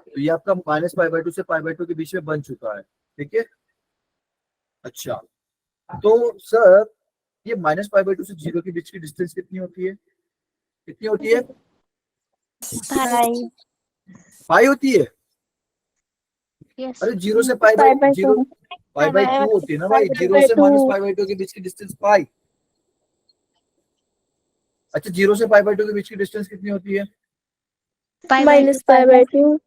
तो ये आपका -π/2 से π/2 के बीच में बन चुका है, ठीक है। अच्छा, तो सर ये -π/2 से 0 के बीच की डिस्टेंस कितनी होती है, कितनी होती है? पाई होती है। Yes. अरे 0 से π/2 होती है ना भाई, 0 से -π/2 के बीच की डिस्टेंस पाई। अच्छा 0 से π/2 के बीच की डिस्टेंस कितनी होती है? Minus pi by 2.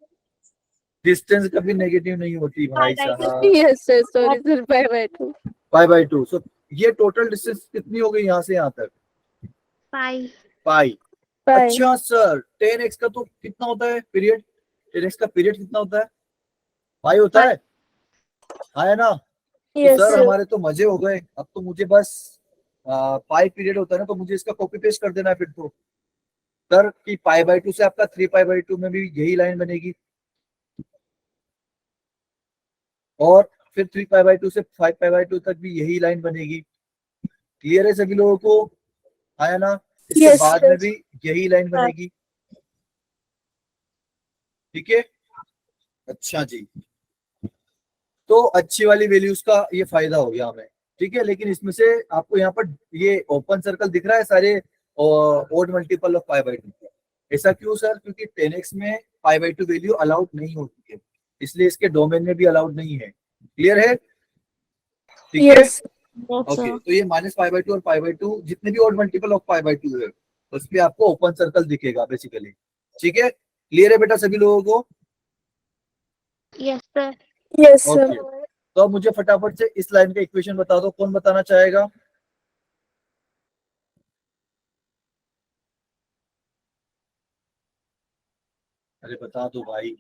डिस्टेंस कभी नेगेटिव नहीं होती भाई साहब। Yes, sir. Sorry, sir. Pi by 2. π/2। सो ये टोटल डिस्टेंस कितनी हो गई यहाँ से यहाँ तक? Pi. पाई। Pi. अच्छा सर 10x का तो कितना होता है पीरियड, 10x का पीरियड कितना होता है? पाई होता है, है ना? तो Yes, सर sir. हमारे तो मजे हो गए, अब तो मुझे बस पाई पीरियड होता है ना, तो मुझे इसका कॉपी पेस्ट कर देना है फिर तो सर, कि π/2 से आपका 3π/2 में भी यही लाइन बनेगी, और फिर 3π/2 से 5π/2 तक भी यही लाइन बनेगी। क्लियर है सभी लोगों को, आया ना? इसके Yes, बाद sir. में भी यही लाइन बनेगी, ठीक है। अच्छा जी, तो अच्छी वाली वैल्यूज का ये फायदा हो गया हमें, ठीक है। लेकिन इसमें से आपको यहाँ पर ये ओपन सर्कल दिख रहा है सारे ओड मल्टीपल ऑफ π/2। ऐसा क्यों सर? क्योंकि 10x में π/2 वैल्यू अलाउड नहीं होती है, इसलिए इसके डोमेन में भी अलाउड नहीं है। क्लियर है? ठीक है। Yes. ओके, तो ये -π/2 और π/2 जितने भी ओड मल्टीपल ऑफ π/2 है उस पे आपको ओपन सर्कल दिखेगा बेसिकली, ठीक है। क्लियर है बेटा सभी लोगों को? Yes, sir. Yes, sir. Okay, तो अब मुझे फटाफट से इस लाइन का इक्वेशन बता दो, कौन बताना चाहेगा? अरे बता दो भाई,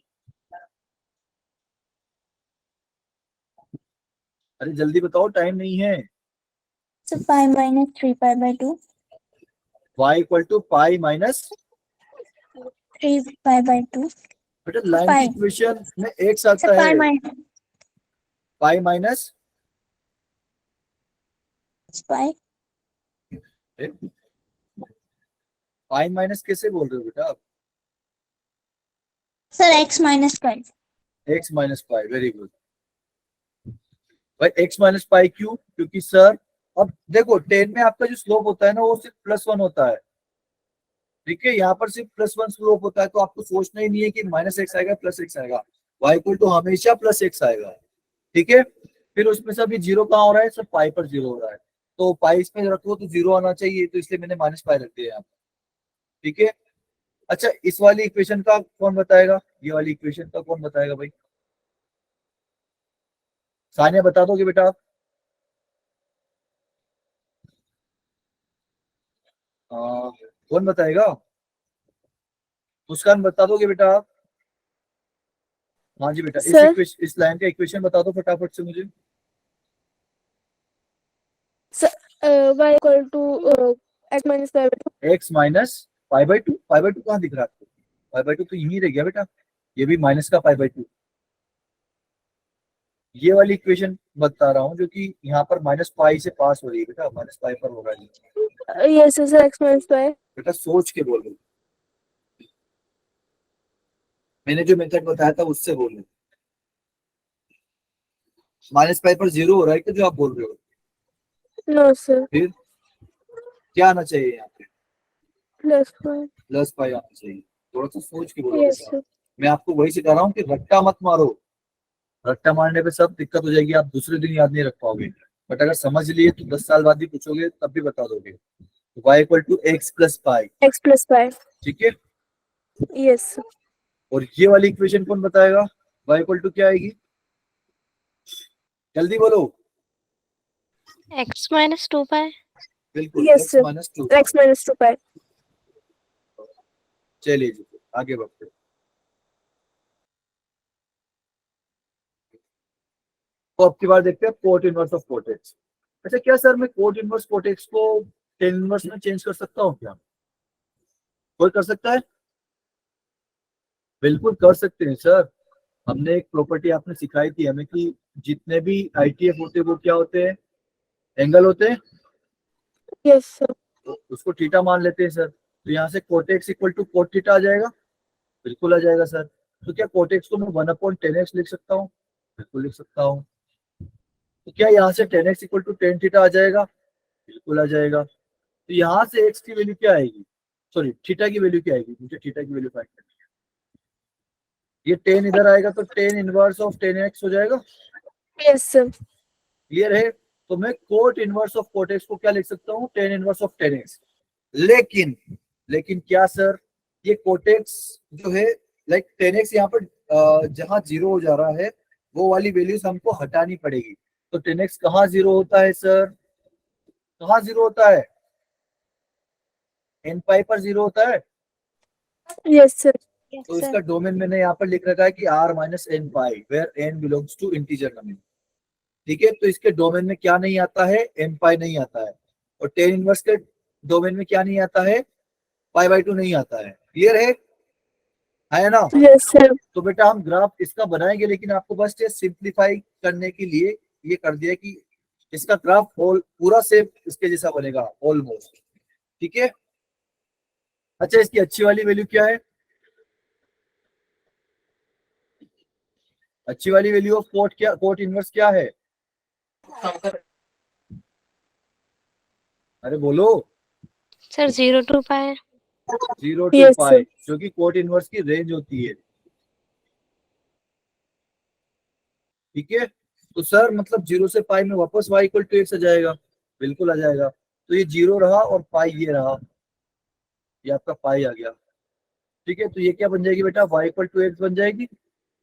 अरे जल्दी बताओ, टाइम नहीं है। So pi minus 3 pi by 2. y equal to pi minus 3 pi by 2. बेटा लाइन Pi. की इक्वेशन में एक साथ So pi है, minus pi minus pi. Pi minus कैसे बोल रहे हो बेटा आप? Sir, x minus pi. x minus pi, very good भाई। x माइनस पाई क्यों? क्योंकि सर अब देखो 10 में आपका जो स्लोप होता है ना वो सिर्फ +1 होता है, ठीक है। यहाँ पर सिर्फ +1 स्लोप होता है, तो आपको सोचना ही नहीं है कि -x आएगा +x आएगा, y इक्वल टू हमेशा +x आएगा, ठीक है। फिर उसमें से अभी 0 कहाँ हो रहा है? सब पाई पर 0 हो रहा है, तो पाई इसमें रखो तो 0 आना चाहिए, तो इसलिए मैंने -पाई रख दिया यहाँ, ठीक है। अच्छा इस वाली इक्वेशन का कौन बताएगा, ये वाली इक्वेशन का कौन बताएगा भाई? सानिया बता दोगे बेटा आप? कौन बताएगा? मुस्कान बता दोगे बेटा आप? हाँ जी बेटा, Sir. इस लाइन का इक्वेशन बता दो फटाफट से मुझे। Y equal to x minus pi by 2. x minus π/2, π/2 कहाँ दिख रहा है आपको? पाई/2 तो यही रह गया बेटा, ये भी माइनस का पाई/2। ये वाली इक्वेशन बता रहा हूँ जो कि यहाँ पर माइनस पाई से पास हो रही है बेटा, माइनस पाई पर हो रहा है। Yes, sir. X minus pi. बेटा सोच के बोल रहे, मैंने जो मेथड बताया था उससे बोल रहे। माइनस पाई पर 0 हो रहा है कि जो आप बोल रहे हो, No, sir. फिर क्या आना चाहिए यहाँ पे? Plus pi. प्लस पाई आना चाहिए। थोड़ा सा सोच के बोलो Yes, बेटा। sir. मैं आपको वही सिखा रहा हूँ कि रट्टा मत मारो, रट्टा मारने पे सब दिक्कत हो जाएगी, आप दूसरे दिन याद नहीं रख पाओगे। बट अगर समझ लिए तो 10 साल बाद भी पूछोगे तब भी बता दोगे। y=x plus pi, X plus pi. ठीक है। Yes, sir. और ये वाली इक्वेशन कौन बताएगा? y= क्या आएगी, जल्दी बोलो। x minus 2 pi. बिल्कुल Yes, x sir. Minus 2। X minus 2 pi. चलिए जी आगे बढ़ते हैं। तो अब की बार देखते हैं cot inverse of cot x. अच्छा क्या सर मैं कोट इनवर्स कोट एक्स को टेन इनवर्स में चेंज कर सकता हूँ क्या? कोई कर सकता है? बिल्कुल कर सकते हैं सर। हमने एक प्रॉपर्टी आपने सिखाई थी हमें कि जितने भी आईटीएफ होते हैं वो क्या होते हैं, एंगल होते हैं। Yes, sir. तो उसको थीटा मान लेते हैं सर। तो यहाँ से cot X equal to cot theta आ जाएगा। बिल्कुल आ जाएगा सर। तो क्या कोट एक्स को मैं 1/10x लिख सकता हूँ? बिल्कुल लिख सकता हूँ। तो क्या यहाँ से 10x equal to ten theta आ जाएगा? बिल्कुल आ जाएगा। तो यहाँ से x की वैल्यू क्या आएगी, सॉरी थीटा की वैल्यू क्या आएगी, मुझे थीटा की वैल्यू फाइंड करनी है। ये 10 इधर आएगा तो 10 इनवर्स ऑफ 10x हो जाएगा। Yes, sir. क्लियर है? तो मैं cot inverse of cot x को क्या लिख सकता हूँ, 10 इनवर्स ऑफ 10x। लेकिन क्या सर ये कोट एक्स जो है लाइक 10x यहाँ पर जहां 0 हो जा रहा है वो वाली वैल्यूज हमको हटानी पड़ेगी। तो 10x कहाँ 0 होता है सर, कहाँ 0 होता है? n पाई पर 0 होता है। Yes, sir. तो इसका डोमेन मैंने यहाँ पर लिख रखा है कि r minus n pi where n belongs to integer number. ठीक है, तो इसके डोमेन में क्या नहीं आता है, n पाई नहीं आता है। और टेन इनवर्स के डोमेन में क्या नहीं आता है, पाई/2 नहीं आता है। क्लियर है ना? Yes, sir. तो बेटा हम ग्राफ इसका बनाएंगे, लेकिन आपको बस ये सिंप्लीफाई करने के लिए ये कर दिया कि इसका ग्राफ पूरा सेम इसके जैसा बनेगा ऑलमोस्ट। ठीक है। अच्छा इसकी अच्छी वाली वैल्यू क्या है? अच्छी वाली वैल्यू ऑफ कोट इनवर्स क्या है? अरे बोलो। Sir 0 to pi. 0 to Yes, pi, sir. जो कि कोट इनवर्स की रेंज होती है। ठीक है, तो सर मतलब 0 से पाई में वापस y=x आ जाएगा। बिल्कुल आ जाएगा। तो ये 0 रहा और पाई ये रहा, ये आपका पाई आ गया। ठीक है, तो ये क्या बन जाएगी बेटा, y=x बन जाएगी।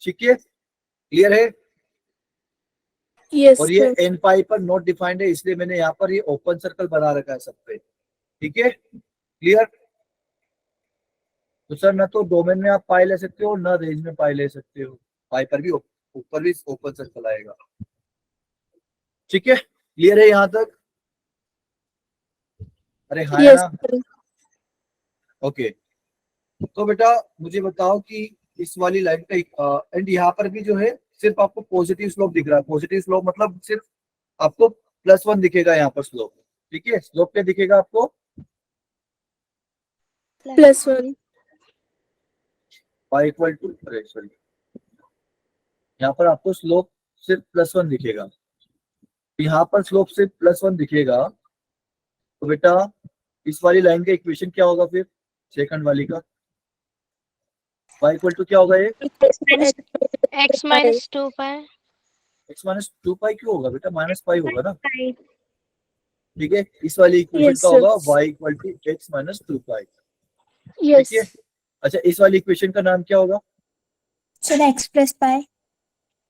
ठीक है, क्लियर है? Yes, और ये sir. n पाई पर नॉट डिफाइंड है, इसलिए मैंने यहाँ पर ये ओपन सर्कल बना रखा है सब पे। ठीक है, क्लियर? तो सर ना तो डोमेन में आप पाई ले सकते हो ना रेंज में पाई ले सकते हो, पाई पर भी ऊपर भी ओपन सर्कल आएगा। ठीक है, क्लियर है यहाँ तक? अरे हाँ है Yes, ना? sir. ओके, तो बेटा मुझे बताओ कि इस वाली लाइन का एंड यहाँ पर भी जो है सिर्फ आपको पॉजिटिव स्लोप दिख रहा है। पॉजिटिव स्लोप मतलब सिर्फ आपको +1 दिखेगा यहाँ पर स्लोप। ठीक है, स्लोप क्या दिखेगा आपको? +1. अरे सॉरी, यहाँ पर आपको स्लोप सिर्फ +1 दिखेगा। यहाँ पर स्लोप सिर्फ +1 दिखेगा, तो बेटा इस वाली लाइन का इक्वेशन क्या होगा फिर, सेकंड वाली का? y= क्या होगा ये? X minus 2 pi. x-2 पाई क्यों होगा बेटा, -पाई होगा ना। ठीक है, इस वाली इक्वेशन Yes, का sir. होगा y=x-2 पाई। Yes. ठीक है, अच्छा इस वाली इक्वेशन का नाम क्या होगा? Sir, x plus pi.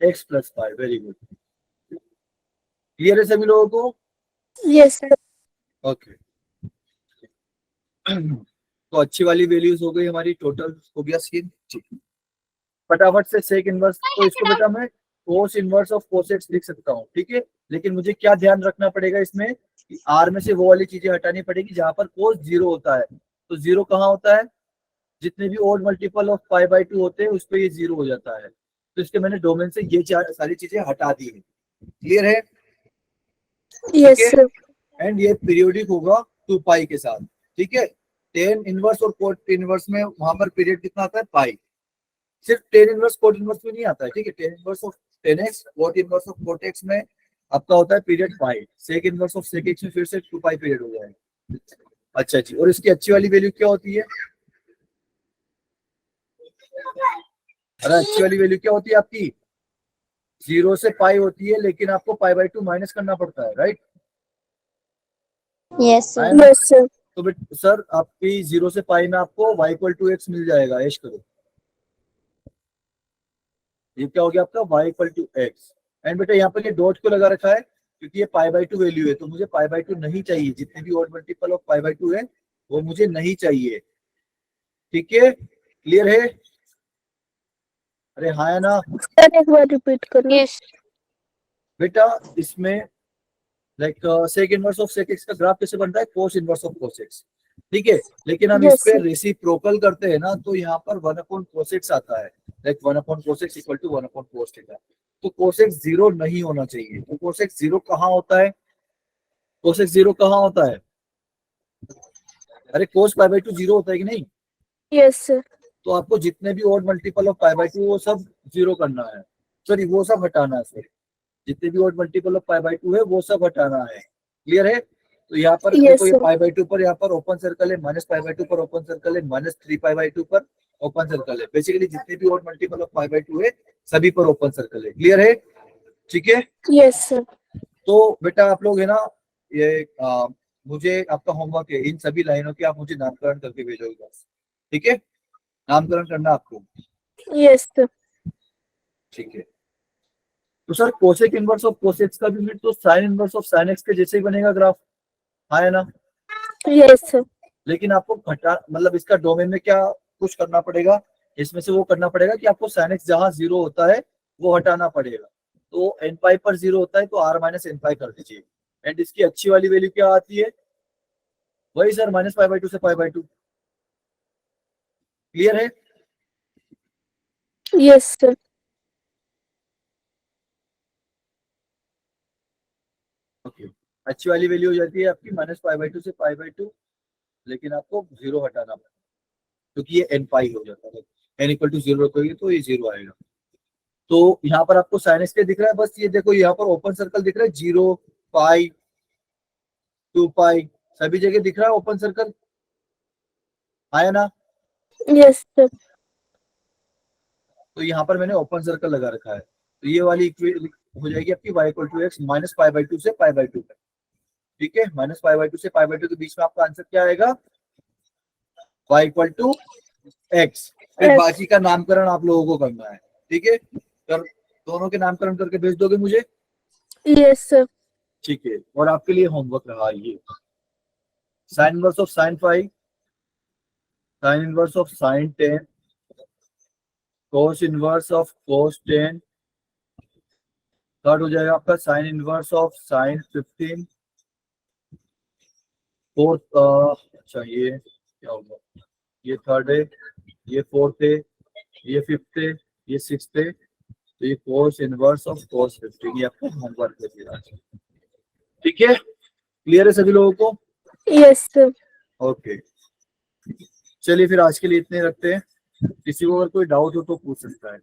x plus पाई। वेरी गुड, क्लियर है सभी लोगों को? Yes, sir. ओके तो अच्छी वाली वैल्यूज हो गई हमारी, टोटल हो गया स्कीम। फटाफट से सेक इनवर्स, तो इसको बेटा मैं कोस इनवर्स ऑफ कोस एक्स लिख सकता हूँ। ठीक है, लेकिन मुझे क्या ध्यान रखना पड़ेगा इसमें कि आर में से वो वाली चीजें हटानी पड़ेगी जहां पर कोस 0 होता है। तो 0 कहाँ होता है, जितने भी odd multiple of pi by 2 होते हैं उस पे ये 0 हो जाता है। तो इसके मैंने डोमेन से ये सारी चीजें हटा दी है। क्लियर है? Yes, ठीक है? sir. एंड ये पीरियोडिक होगा 2 पाई के साथ। ठीक है? टेन इनवर्स और कोट इनवर्स में वहां पर पीरियड कितना आता है? पाई। सिर्फ टेन इनवर्स कोट इनवर्स में नहीं आता है। ठीक है? Tan inverse of 10x cot inverse of cot x में आपका होता है period pi. Sec inverse of sec x में फिर से 2 पाई पीरियड हो जाएगा। अच्छा जी, और इसकी अच्छी वाली वैल्यू क्या होती है? अरे अच्छी वाली वैल्यू क्या होती है आपकी? 0 से पाई होती है, लेकिन आपको पाई बाई 2 माइनस करना पड़ता है, right? Yes sir. Yes, sir. तो सर आपकी 0 से पाई में आपको y इक्वल टू x मिल जाएगा। ऐश करो, ये क्या हो गया आपका? y equal to x। And बेटा यहाँ पर ये डॉट क्यों लगा रखा है? क्योंकि ये पाई बाई 2 वैल्यू है, तो मुझे पाई बाई 2 नहीं चाहिए। जितने भी odd multiple of pi by 2 है वो मुझे नहीं चाहिए। ठीक है? क्लियर है? अरे हाँ है ना Sir, एक बार repeat करो. Yes. बेटा? इसमें like sec inverse of sec x का ग्राफ कैसे बनता है? Cos inverse of cos x. ठीक है? लेकिन हम Yes, इस पे sir. रेसिप्रोकल करते हैं ना, तो यहाँ पर 1 अपॉन कोस एक्स आता है। Like 1 upon cos x equal to 1 upon cos theta. तो कोस एक्स 0 नहीं होना चाहिए। तो कोस एक्स 0 कहाँ होता है? कोस एक्स 0 कहाँ होता है? अरे कोस पाई बाई 2 0 होता है कि नहीं? Yes, sir. तो आपको जितने भी odd multiple of pi by 2 वो सब 0 करना है। सॉरी, वो सब हटाना है। सॉरी, जितने भी odd multiple of pi by 2 है वो सब हटाना है। क्लियर है? तो यहाँ पर Yes, देखो, ये sir. पाई बाई 2 पर यहाँ पर ओपन सर्कल है, माइनस पाई बाई 2 पर ओपन सर्कल है, माइनस 3 पाई बाई 2 पर ओपन सर्कल है। बेसिकली जितने भी odd multiple of pi by 2 है सभी पर ओपन सर्कल है। क्लियर है? ठीक है? Yes, sir. तो बेटा आप लोग है ना, ये मुझे आपका होमवर्क है, इन सभी लाइनों के आप मुझे नामकरण करके भेजोगे बस। ठीक है? नामकरण करना आपको। Yes, sir. ठीक है। तो सर कोसेक इनवर्स ऑफ कोसेक्स का भी फिर तो sign inverse of sine x के जैसे ही बनेगा ग्राफ। हाँ है ना? Yes, sir. लेकिन आपको घटा मतलब इसका डोमेन में क्या कुछ करना पड़ेगा? इसमें से वो करना पड़ेगा कि आपको साइन एक्स जहां 0 होता है वो हटाना पड़ेगा। तो एन पाई पर 0 होता है तो आर माइनस एन पाई कर दीजिए। एंड इसकी अच्छी वाली वैल्यू क्या आती है? वही सर, माइनस पाई बाई 2 से पाई बाई 2। क्लियर है? Yes, sir. ओके, अच्छी वाली वैल्यू हो जाती है आपकी माइनस पाई बाई 2 से पाई बाई 2, लेकिन आपको 0 हटाना पड़ेगा क्योंकि ये एन पाई हो जाता है। एन इक्वल टू 0 रखोगे तो ये 0 आएगा। तो यहाँ पर आपको साइन एक्स दिख रहा है, बस ये देखो यहाँ पर ओपन सर्कल दिख रहा है, 0 पाई 2 पाई सभी जगह दिख रहा है ओपन सर्कल। आया ना? Yes, sir. तो यहाँ पर मैंने ओपन सर्कल लगा रखा है। तो ये वाली हो जाएगी आपकी y equal to x minus pi by 2 से पाई बाई 2 तक। ठीक है? माइनस पाई बाई 2 से पाई बाई 2 के बीच में आपका आंसर क्या आएगा? y equal to x. फिर Yes. बाकी का नामकरण आप लोगों को करना है। ठीक है? दोनों के नामकरण करके भेज दोगे मुझे? Yes, sir. ठीक है। और आपके लिए होमवर्क रहा ये sine inverse of sine 5, sign inverse of sign 10, cos inverse of cos 10, third हो जाएगा आपका sign inverse of sign 15, fourth अच्छा ये क्या होगा? ये थर्ड है, ये फोर्थ है, ये फिफ्थ है, ये सिक्स्थ है। तो ये कोस इनवर्स ऑफ कोस 15 ये आपका होमवर्क है। ठीक है? क्लियर है सभी लोगों को? Yes, sir. ओके, चलिए फिर आज के लिए इतने रखते हैं। किसी को अगर कोई डाउट हो तो पूछ सकता है।